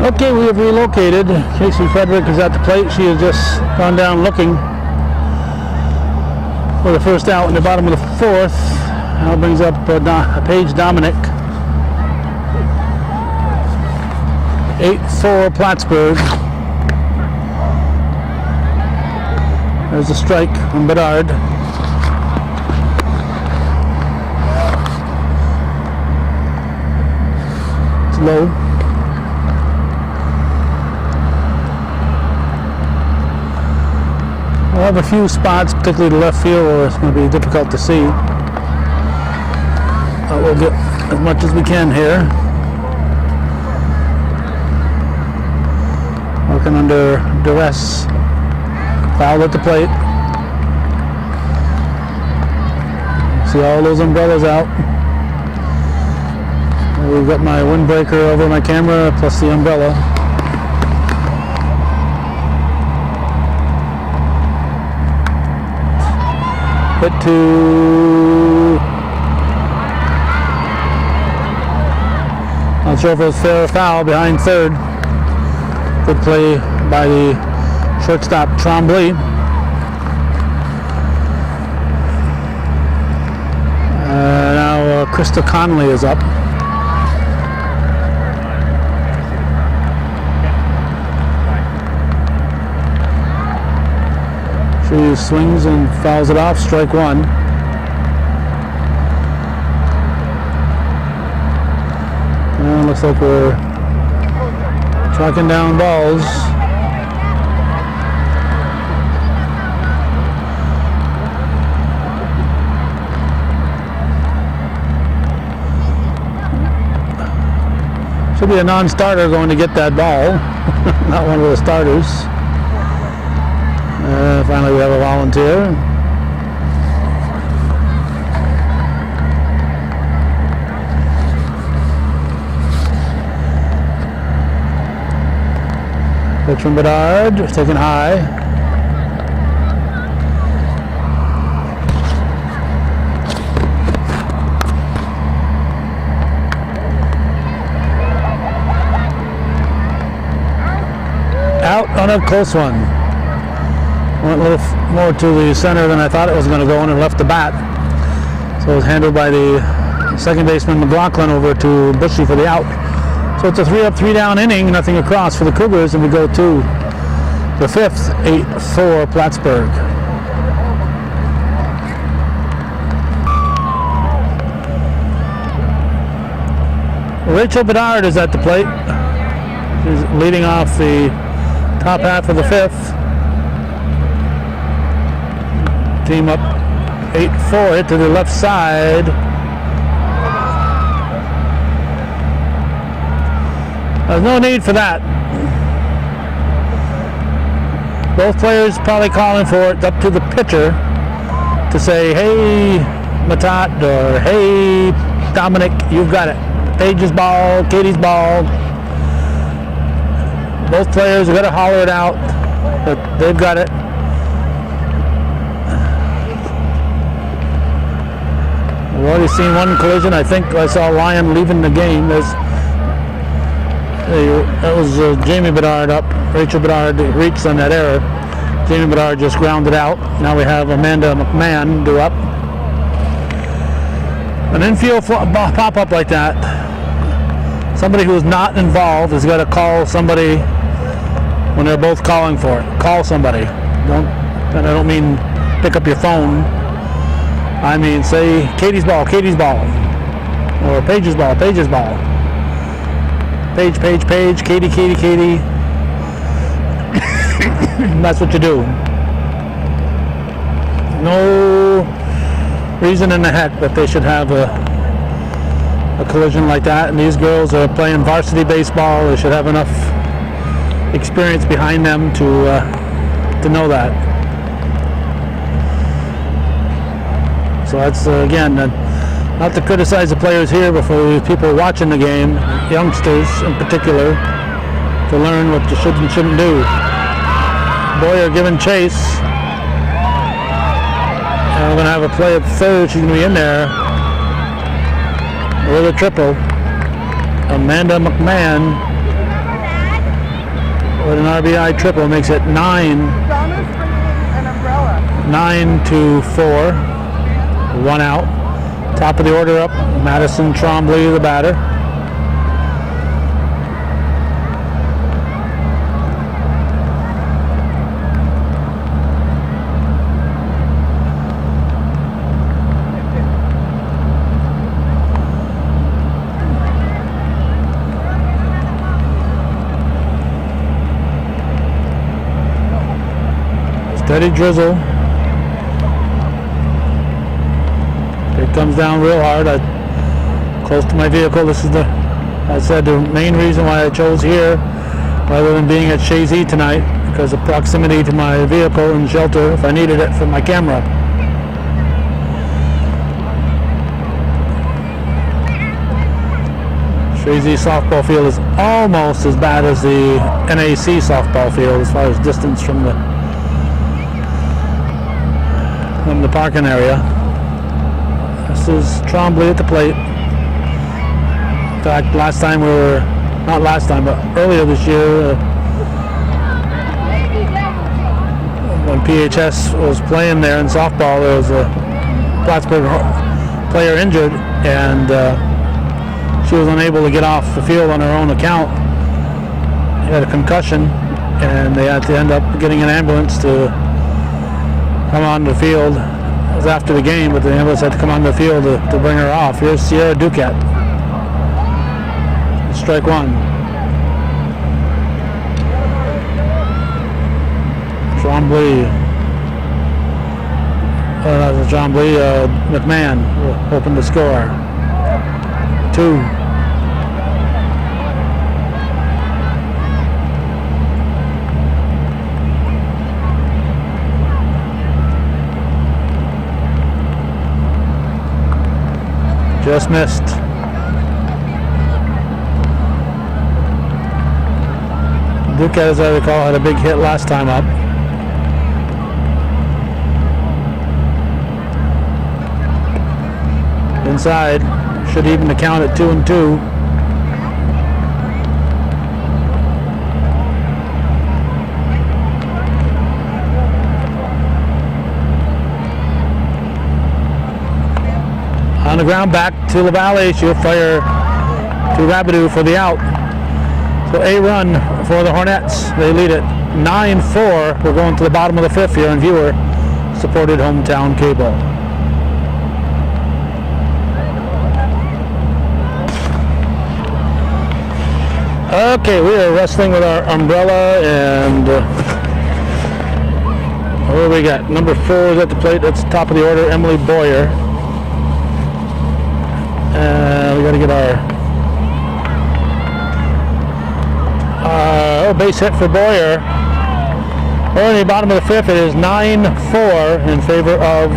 Okay, we have relocated. Casey Frederick is at the plate. She has just gone down looking for the first out in the bottom of the 4th. Now brings up Paige Dominic. 8-4 Plattsburgh. There's a strike from Bedard. It's low. We'll have a few spots, particularly the left field, where it's going to be difficult to see. We'll get as much as we can here. Working under duress. Foul at the plate. See all those umbrellas out. We've got my windbreaker over my camera, plus the umbrella. Hit to not sure if it was fair or foul behind third. Good play by the shortstop Trombley. Now Krista Conley is up. She swings and fouls it off, strike 1. And looks like we're tracking down balls. Should be a non-starter going to get that ball, not one of the starters. Finally we have a volunteer. Pitch from Bedard, taken high. Out on a close one. Went a little more to the center than I thought it was going to go, and it left the bat. So it was handled by the second baseman McLaughlin over to Bushy for the out. So it's a 3-up, 3-down inning, nothing across for the Cougars, and we go to the 5th, 8-4 Plattsburgh. Rachel Bedard is at the plate. She's leading off the top half of the 5th. Team up 8-4, hit to the left side. There's no need for that. Both players probably calling for it. It's up to the pitcher to say, hey, Matat, or hey, Dominic, you've got it. Paige's ball, Katie's ball. Both players are going to holler it out, but they've got it. We've already seen one collision. I think I saw Lyon leaving the game. That was Jamie Bedard up. Rachel Bedard reached on that error. Jamie Bedard just grounded out. Now we have Amanda McMahon due up. An infield pop-up like that, somebody who is not involved has got to call somebody when they're both calling for it. Call somebody. And I don't mean pick up your phone. I mean, say Katie's ball, Katie's ball. Or Paige's ball, Paige's ball. Paige, Paige, Paige, Katie, Katie, Katie. That's what you do. No reason in the heck that they should have a collision like that. And these girls are playing varsity baseball. They should have enough experience behind them to know that. So that's again, not to criticize the players here, but for people watching the game, youngsters in particular, to learn what you should and shouldn't do. Boyer giving chase. And we're going to have a play at third. She's going to be in there with a triple. Amanda McMahon with an RBI triple makes it 9-4. 1 out. Top of the order up, Madison Trombley, the batter. Steady drizzle. It comes down real hard. Close to my vehicle. This is the main reason why I chose here rather than being at Shazy tonight, because of proximity to my vehicle and shelter if I needed it for my camera. Shazy softball field is almost as bad as the NAC softball field as far as distance from the parking area. This is Trombley at the plate. In fact, earlier this year, when PHS was playing there in softball, there was a Plattsburgh player injured, and she was unable to get off the field on her own account. She had a concussion, and they had to end up getting an ambulance to come on the field. It was after the game, but the ambulance had to come on the field to bring her off. Here's Sierra Duquette. Strike one. Trombley. McMahon hoping to score. 2. Just missed. Duquette, as I recall, had a big hit last time up. Inside, should even the count at 2-2. On the ground, back to LaValle. She'll fire to Rabideau for the out. So a run for the Hornets. They lead it 9-4. We're going to the bottom of the 5th here on viewer supported hometown cable. Okay, we are wrestling with our umbrella, and what do we got? Number 4 is at the plate. That's top of the order, Emily Boyer. We got to get our base hit for Boyer. We're in the bottom of the 5th. It is 9-4 in favor of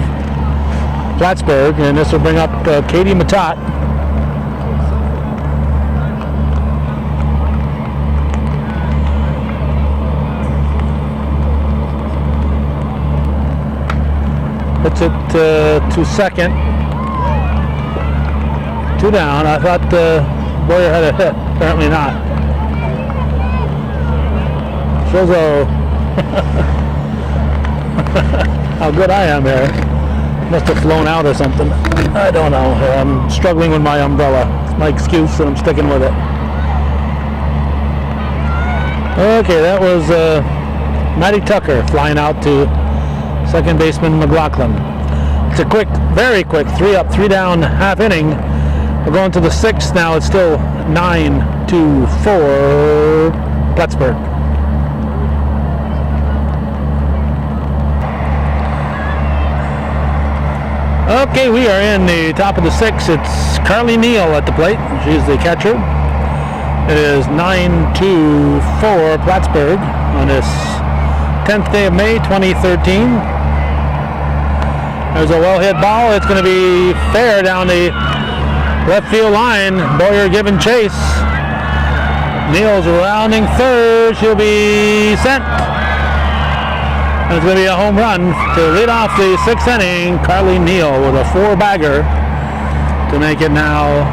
Plattsburgh, and this will bring up Katie Matat. Puts it to second. 2 down. I thought Boyer had a hit. Apparently not. Shows how good I am here. Must have flown out or something. I don't know. I'm struggling with my umbrella. It's my excuse, and I'm sticking with it. Okay, that was Maddie Tucker flying out to second baseman McLaughlin. It's a quick, very quick 3 up, 3 down half inning. We're going to the 6th now. It's still 9-4 Plattsburgh. Okay, we are in the top of the 6th. It's Carly Neal at the plate. She's the catcher. It is 9-4 Plattsburgh on this 10th day of May 2013. There's a well-hit ball. It's going to be fair down the left field line. Boyer giving chase. Neal's rounding third. She'll be sent. And it's going to be a home run to lead off the 6th inning. Carly Neal with a 4-bagger to make it now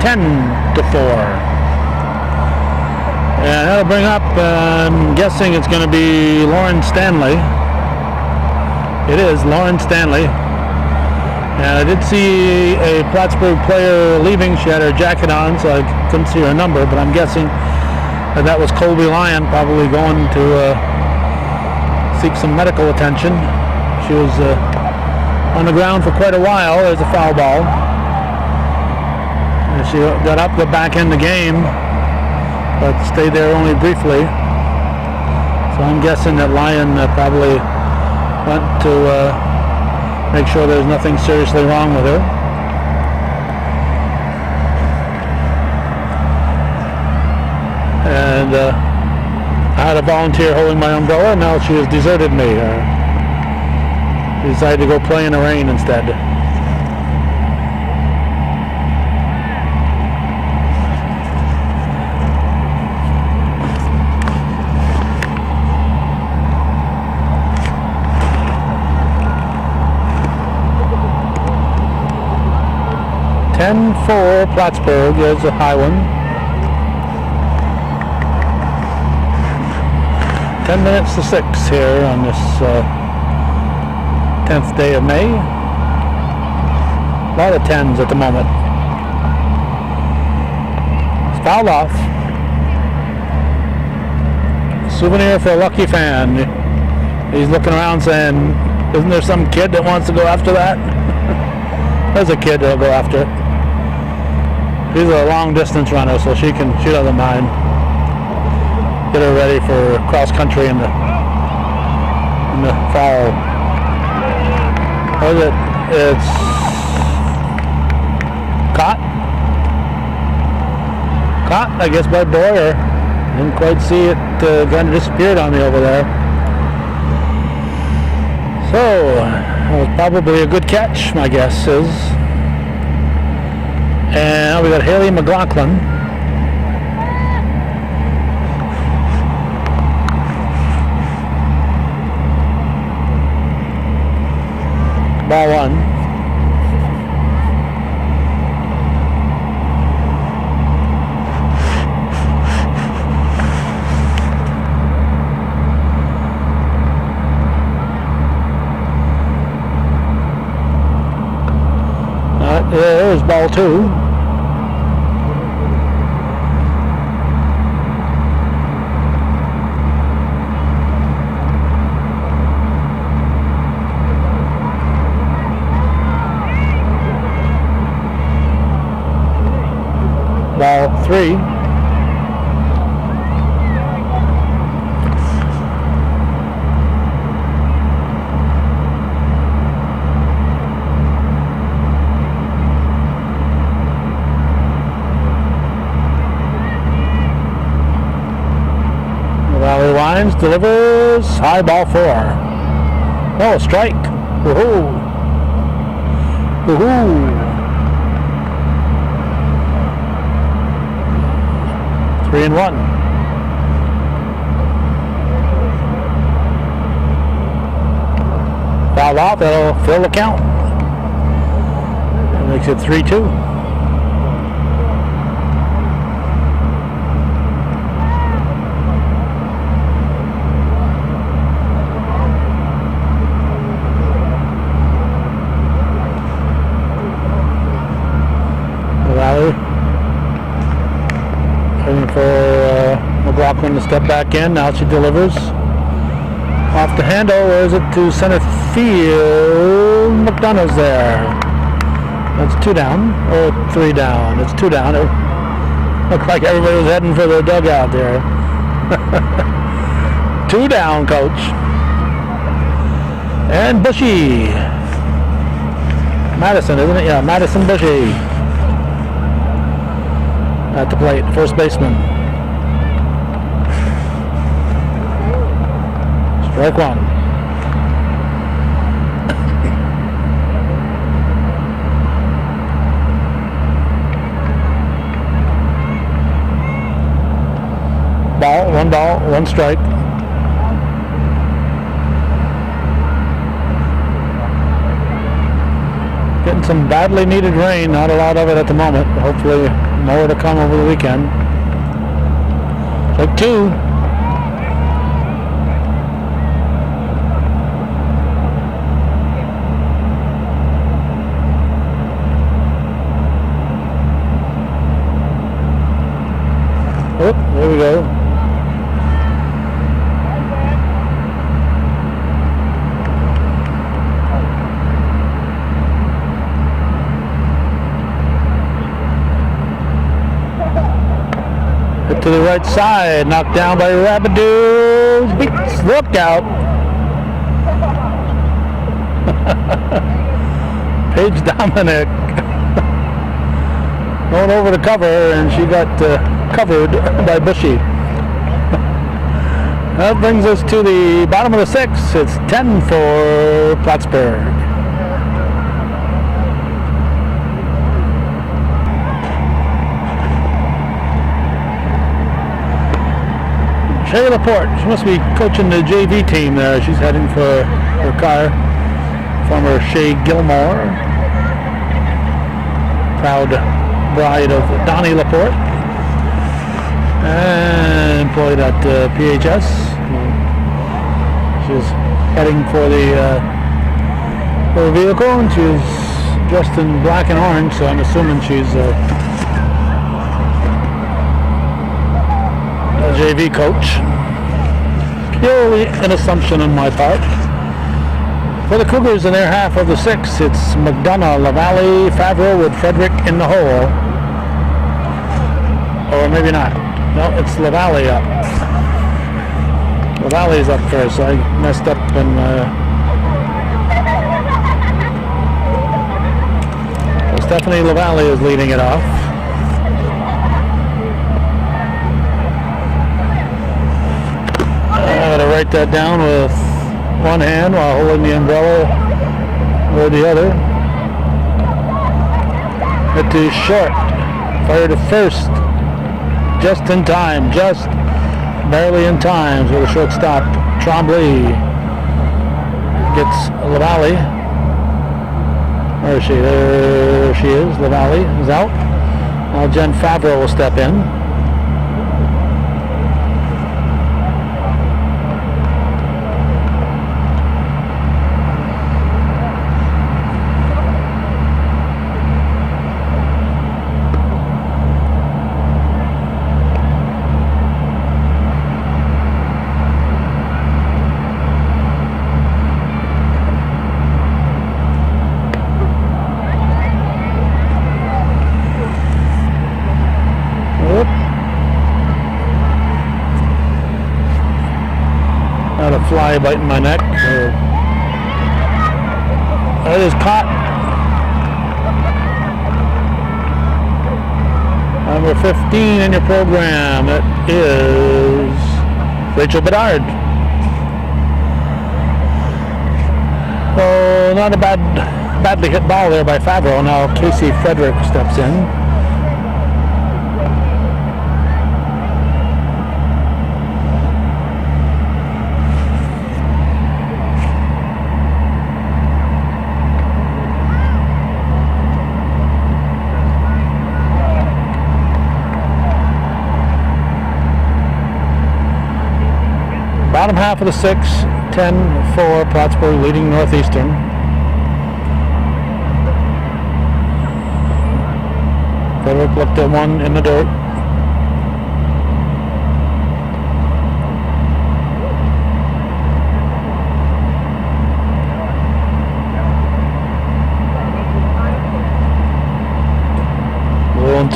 10-4. And that'll bring up, I'm guessing it's going to be Lauren Stanley. It is Lauren Stanley. And I did see a Plattsburgh player leaving. She had her jacket on, so I couldn't see her number, but I'm guessing that was Colby Lyon, probably going to seek some medical attention. She was on the ground for quite a while. There's a foul ball. And she got up the back end of the game, but stayed there only briefly. So I'm guessing that Lyon probably went to make sure there's nothing seriously wrong with her. And I had a volunteer holding my umbrella, and now she has deserted me. She decided to go play in the rain instead. For Plattsburgh, there's a high one. 10 minutes to 6 here on this 10th day of May. A lot of 10s at the moment. It's fouled off. Souvenir for a lucky fan. He's looking around saying, isn't there some kid that wants to go after that? There's a kid that'll go after it. She's a long distance runner, so she doesn't mind. Get her ready for cross country in the fall. What is it? It's caught, I guess, by Boyer. Didn't quite see it. Kind of disappeared on me over there. So that was probably a good catch, my guess is. And now we got Haley McLaughlin. Ball 1. There's ball 2. Ball 3. Valley Wines delivers high ball 4. Oh, a strike. Woohoo. Woohoo. 3-1. Foul off, that'll fill the count. That makes it 3-2. Looking for McLaughlin to step back in. Now she delivers. Off the handle, or is it to center field? McDonough's there. That's 2 down, or 3 down. It's 2 down. It looked like everybody was heading for the dugout there. 2 down, coach. And Bushy. Madison, isn't it? Yeah, Madison Bushy. At the plate, first baseman. Strike 1. Ball, 1 strike. Getting some badly needed rain, not a lot of it at the moment. Hopefully more to come over the weekend. Strike 2. Oh, there we go. Hit to the right side, knocked down by Rabideau's Beats. Look out. Paige Dominic going over the cover, and she got covered by Bushy. That brings us to the bottom of the 6th. It's 10 for Plattsburgh. Shay Laporte, she must be coaching the JV team there. She's heading for her car. Former Shay Gilmore, proud bride of Donnie Laporte, and employed at PHS. She's heading for the vehicle, and she's dressed in black and orange, so I'm assuming she's a JV coach. Purely an assumption on my part. For the Cougars in their half of the 6th, it's McDonough, LaValle, Favreau with Frederick in the hole. Or maybe not. No, it's LaValle up. LaValle's up first. I messed up and Stephanie LaValle is leading it off. I'm going to write that down with one hand while holding the umbrella with the other. Hit to short. Fire to first. Just in time. Just barely in time for the shortstop. Trombley gets LaValle. Where is she? There she is. LaValle is out. Now Jen Favreau will step in. Had a fly biting my neck. That is caught. Number 15 in your program. It is Rachel Bedard. So not a badly hit ball there by Favreau. Now Casey Frederick steps in. Bottom half of the 6th, 10-4, Plattsburgh leading Northeastern. Frederick left at one in the dirt.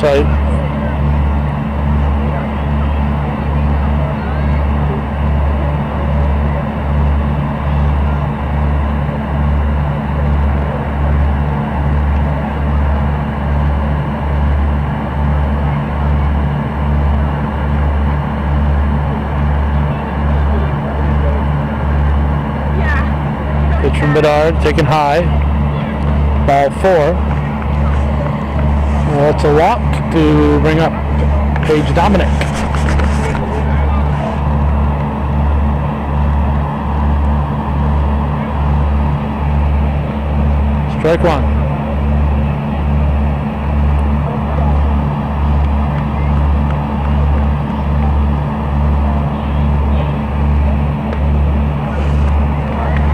tight. Pitch from Bedard, taken high. Ball 4. Well, it's a walk to bring up Paige Dominic. Strike 1.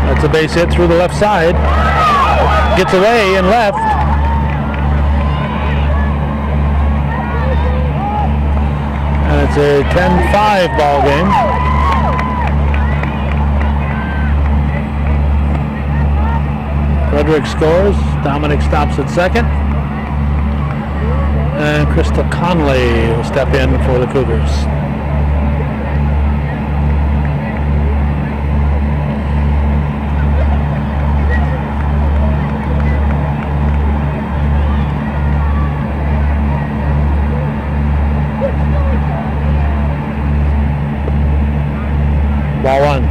That's a base hit through the left side. Gets away and left. And it's a 10-5 ball game. Frederick scores. Dominic stops at second. And Krista Conley will step in for the Cougars. Ball 1.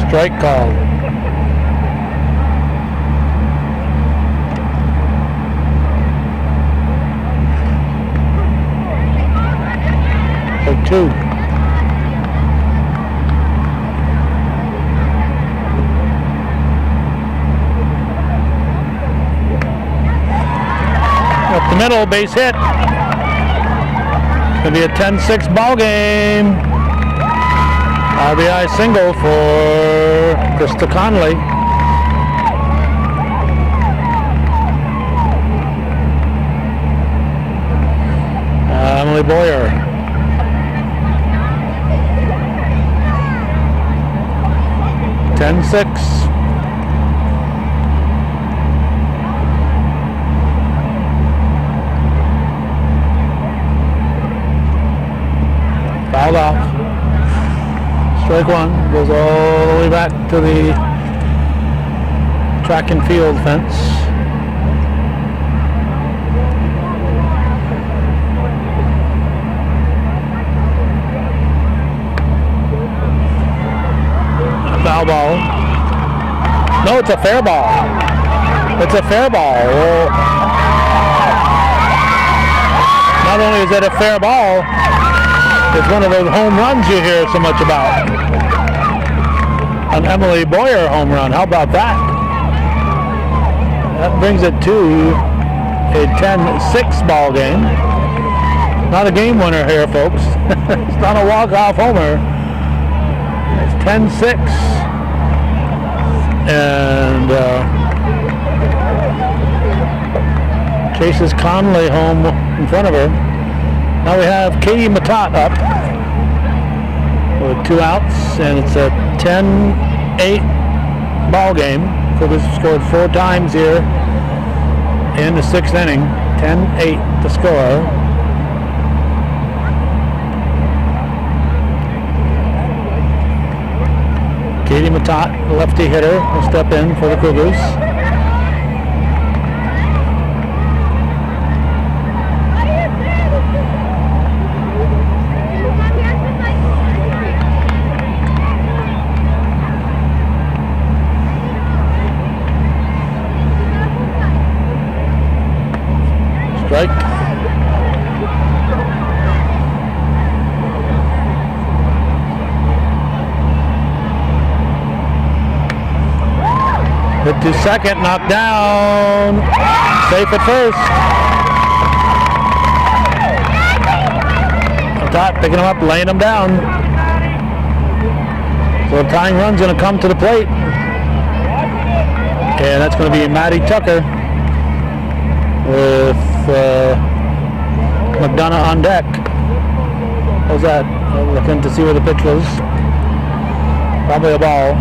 Strike called. For 2. Up the middle, base hit. It's going to be a 10-6 ball game. RBI single for Krista Conley. Emily Boyer. (10-6). Fouled off. Strike 1. Goes all the way back to the track and field fence. A foul ball. No, it's a fair ball. It's a fair ball. Well, not only is it a fair ball, it's one of those home runs you hear so much about. An Emily Boyer home run. How about that? That brings it to a 10-6 ball game. Not a game winner here, folks. It's not a walk-off homer. It's 10-6. And chases Conley home in front of her. Now we have Katie Matat up with 2 outs, and it's a 10-8 ball game. Cougars scored 4 times here in the 6th inning. 10-8 to score. Katie Matat, lefty hitter, will step in for the Cougars. Strike. Hit to second, knocked down. Safe at first. Top picking him up, laying him down. So the tying run's going to come to the plate. And that's going to be Maddie Tucker with McDonough on deck. How's that? I'll look in to see where the pitch was. Probably a ball.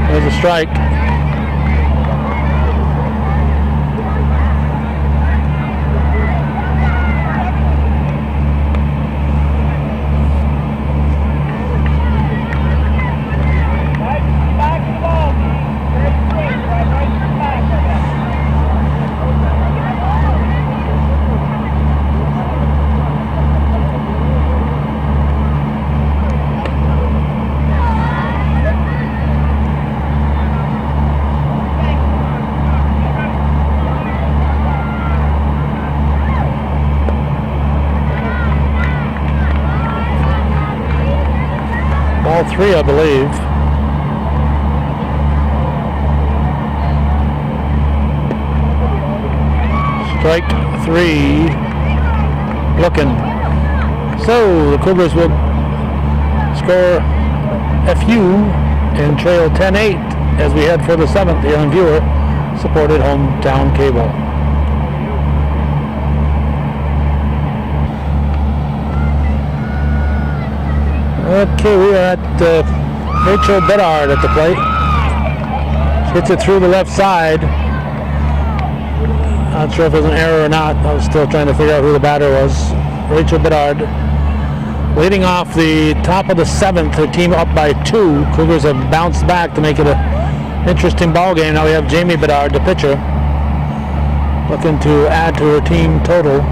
There's a strike. Ball 3, I believe. Strike 3. Looking. So the Cougars will score a few and trail 10-8 as we head for the 7th here on viewer supported hometown cable. Okay, we are at Rachel Bedard at the plate. She hits it through the left side. Not sure if it was an error or not. I was still trying to figure out who the batter was. Rachel Bedard. Leading off the top of the 7th, her team up by 2. Cougars have bounced back to make it an interesting ball game. Now we have Jamie Bedard, the pitcher, looking to add to her team total.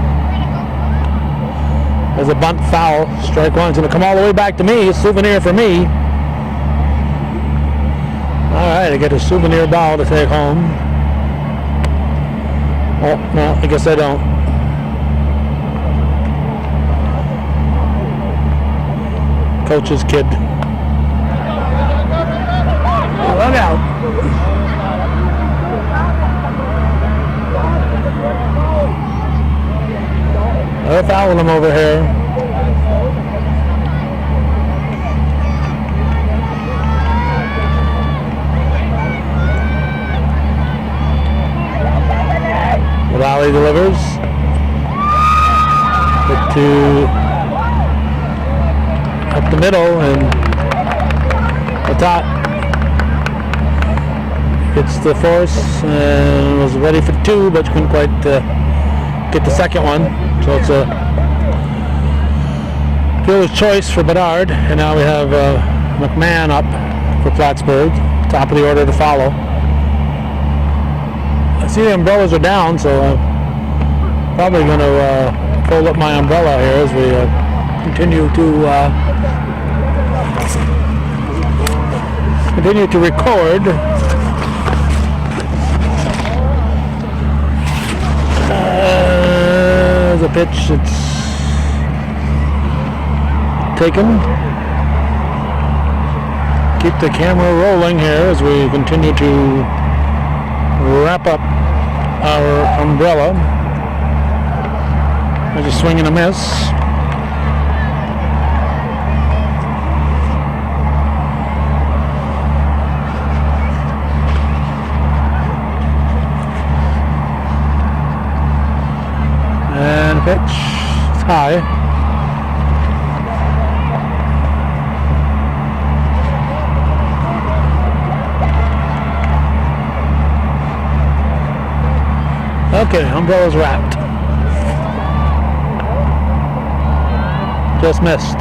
There's a bunt foul. Strike 1's going to come all the way back to me. A souvenir for me. All right, I get a souvenir ball to take home. Oh, no, I guess I don't. Coach's kid. Look out. They're fouling him over here. Valley delivers. Hit to up the middle and the top. Gets the force and was ready for 2, but couldn't quite get the second one. So it's a fielder's choice for Bedard, and now we have McMahon up for Plattsburgh, top of the order to follow. I see the umbrellas are down, so I'm probably going to fold up my umbrella here as we continue to record. The pitch, it's taken. Keep the camera rolling here as we continue to wrap up our umbrella. There's a swing and a miss. And pitch, it's high. Okay, umbrella's wrapped. Just missed.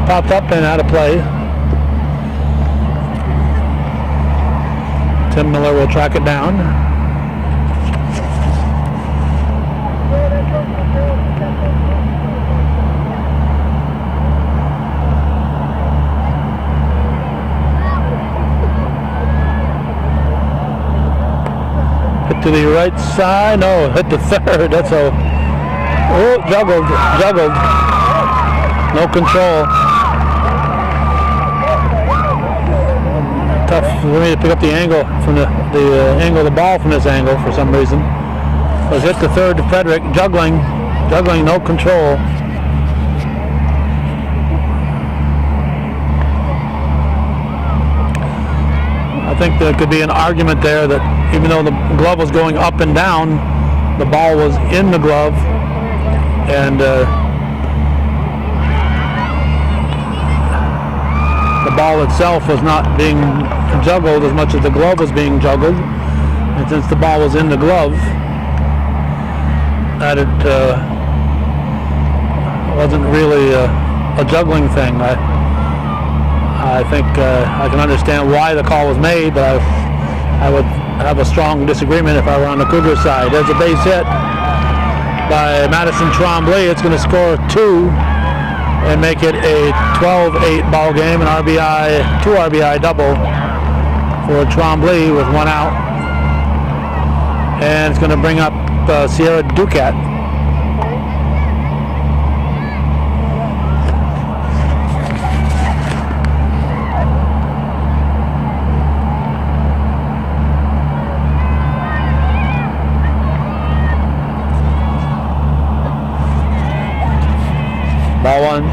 Popped up and out of play. Tim Miller will track it down. Hit to the right side. No, hit the third. That's a juggled. No control. Tough for me to pick up the angle from the angle of the ball from this angle for some reason. Was hit the third to Frederick, juggling Juggling, no control. I think there could be an argument there that even though the glove was going up and down, the ball was in the glove, and the ball itself was not being juggled as much as the glove was being juggled. And since the ball was in the glove, that it wasn't really a juggling thing. I think I can understand why the call was made, but I would have a strong disagreement if I were on the Cougars side. There's a base hit by Madison Tremblay. It's going to score 2 and make it a 12-8 ball game, an RBI, 2 RBI double for Tremblay with 1 out. And it's going to bring up Sierra Ducat. Ball 1.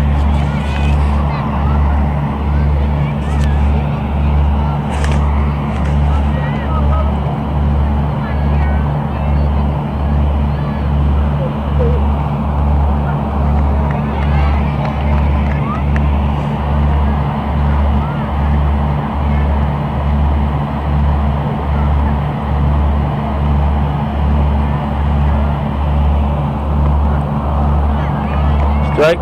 Strike.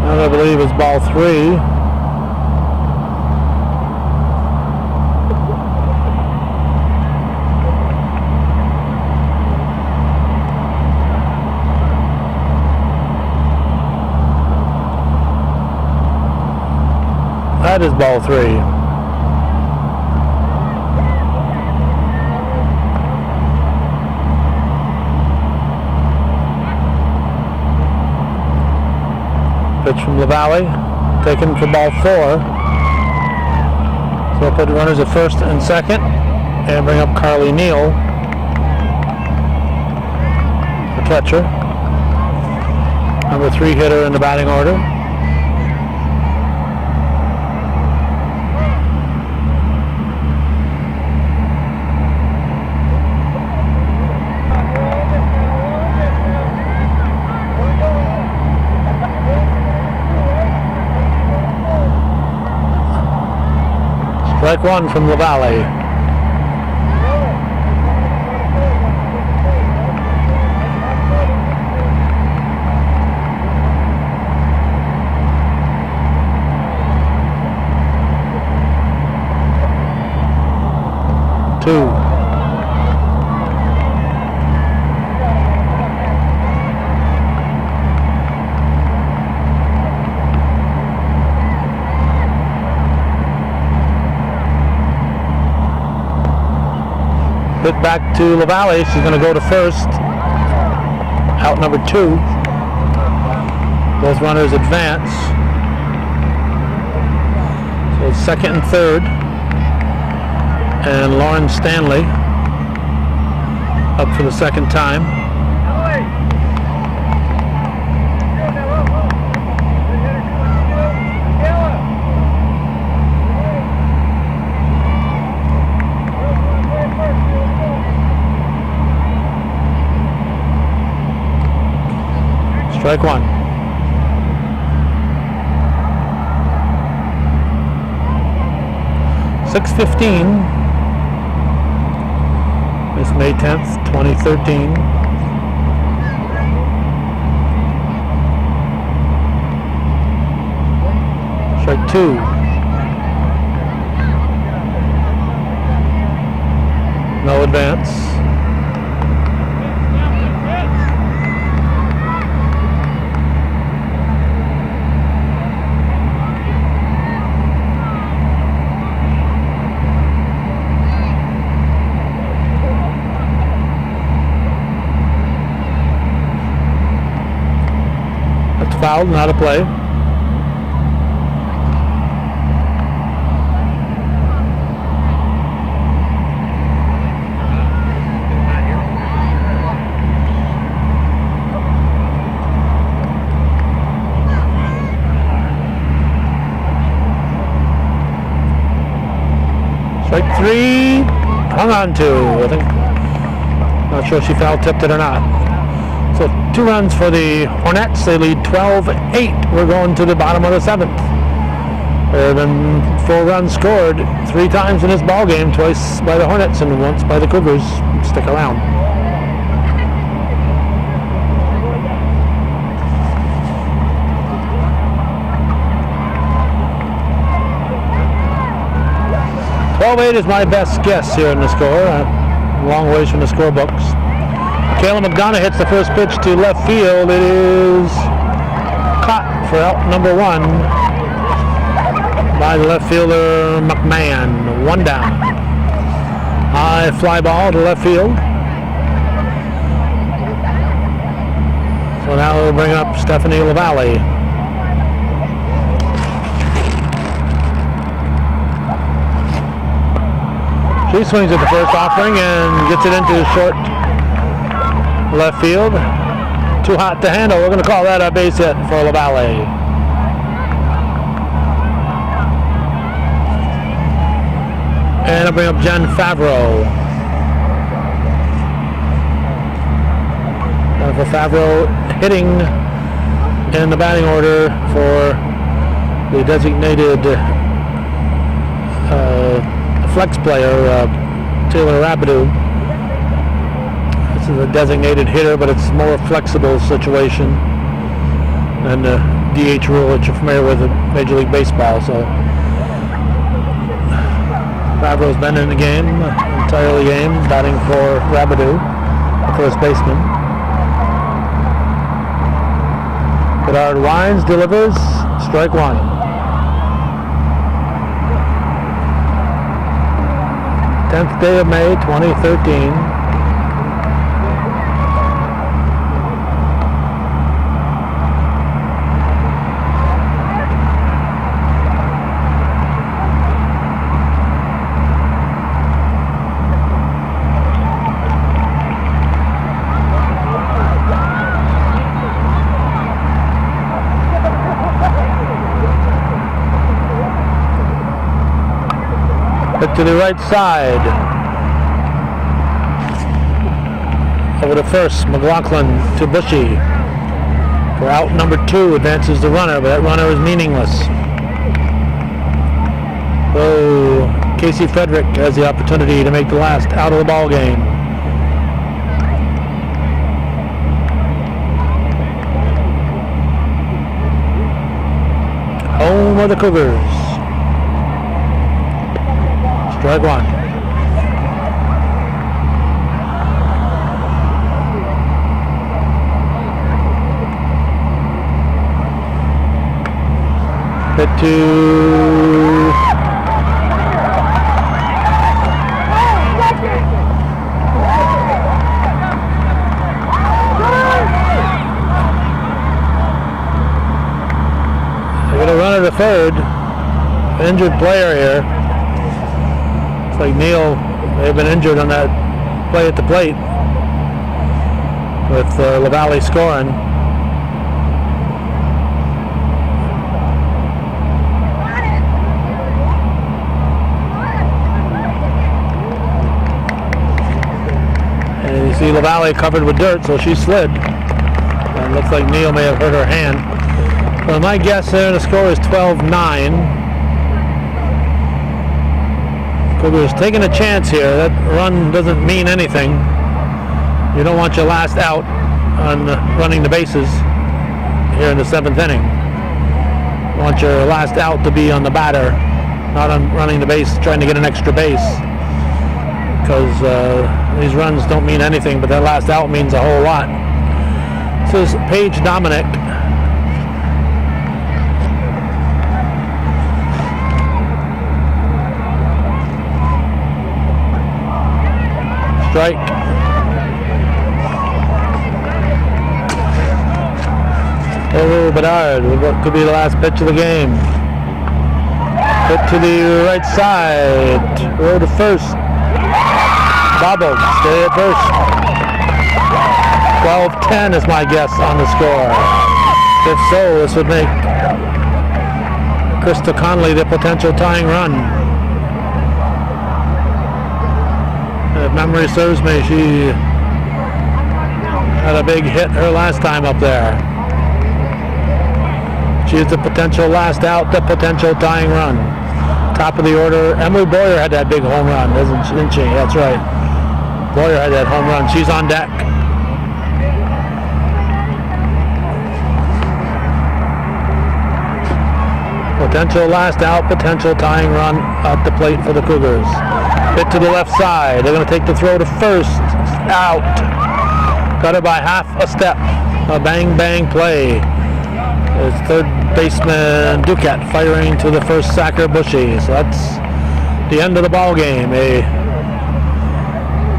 I believe is ball 3. That is ball 3. Pitch from LaValle, taken for ball 4. So we'll put runners at first and second, and bring up Carly Neal, the catcher. Number 3 hitter in the batting order. Strike 1 from LaValle. Two. Hit back to LaValle. She's going to go to first. Out number 2. Both runners advance. So it's second and third. And Lauren Stanley up for the second time. Strike 1. .6:15. This May 10th, 2013. Strike 2. No advance. fouled and out of play. Strike 3, hung on to, I think. Not sure if she foul tipped it or not. So 2 runs for the Hornets. They lead 12-8. We're going to the bottom of the 7th. There have been 4 runs scored 3 times in this ball game, twice by the Hornets and once by the Cougars. Stick around. .12-8 is my best guess here in the score. A long ways from the scorebooks. Kayla McDonough hits the first pitch to left field. It is caught for out number 1 by the left fielder McMahon. 1 down. High fly ball to left field. So now we'll bring up Stephanie LaValle. She swings at the first offering and gets it into short left field. Too hot to handle. We're going to call that a base hit for LaValle. And I'll bring up Jen Favreau. Jennifer Favreau hitting in the batting order for the designated flex player, Taylor Rabideau. This is a designated hitter, but it's a more flexible situation than the DH rule that you're familiar with in Major League Baseball. So Favreau's been in the game, entirely game, batting for Rabideau, the first baseman. Bedard Wines delivers, strike 1. 10th day of May, 2013. Hit to the right side. Over to first, McLaughlin to Bushy. For out number 2, advances the runner, but that runner is meaningless. So Casey Frederick has the opportunity to make the last out of the ball game. Home of the Cougars. Strike 1. Hit to they got a runner to third. Injured player here. It's like Neal may have been injured on that play at the plate with LaValle scoring. And you see LaValle covered with dirt, so she slid. And it looks like Neal may have hurt her hand. Well, my guess there, the score is 12-9. Cougars taking a chance here. That run doesn't mean anything. You don't want your last out on running the bases here in the 7th inning. You want your last out to be on the batter, not on running the base, trying to get an extra base. Because these runs don't mean anything, but that last out means a whole lot. This is Paige Dominic. Strike. Oh, Bedard, what could be the last pitch of the game. Hit to the right side. Row to first. Bobbled. Stay at first. 12-10 is my guess on the score. If so, this would make Krista Conley the potential tying run. If memory serves me, she had a big hit her last time up there. She is the potential last out, the potential tying run. Top of the order, Emily Boyer had that big home run, didn't she? That's right. Boyer had that home run. She's on deck. Potential last out, potential tying run at the plate for the Cougars. Hit to the left side. They're going to take the throw to first. Out. Got it by half a step. A bang play. It's third baseman Duquette firing to the first sacker Bushy. So that's the end of the ball game.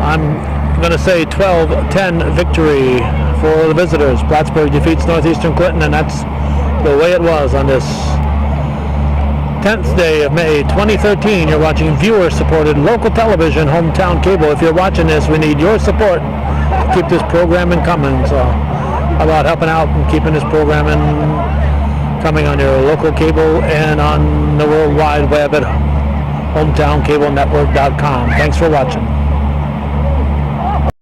I'm going to say 12-10 victory for the visitors. Plattsburgh defeats Northeastern Clinton, and that's the way it was on this 10th day of May 2013. You're watching viewer-supported local television, hometown cable. If you're watching this, we need your support to keep this programming coming. So how about helping out and keeping this programming coming on your local cable and on the World Wide Web at hometowncablenetwork.com. Thanks for watching.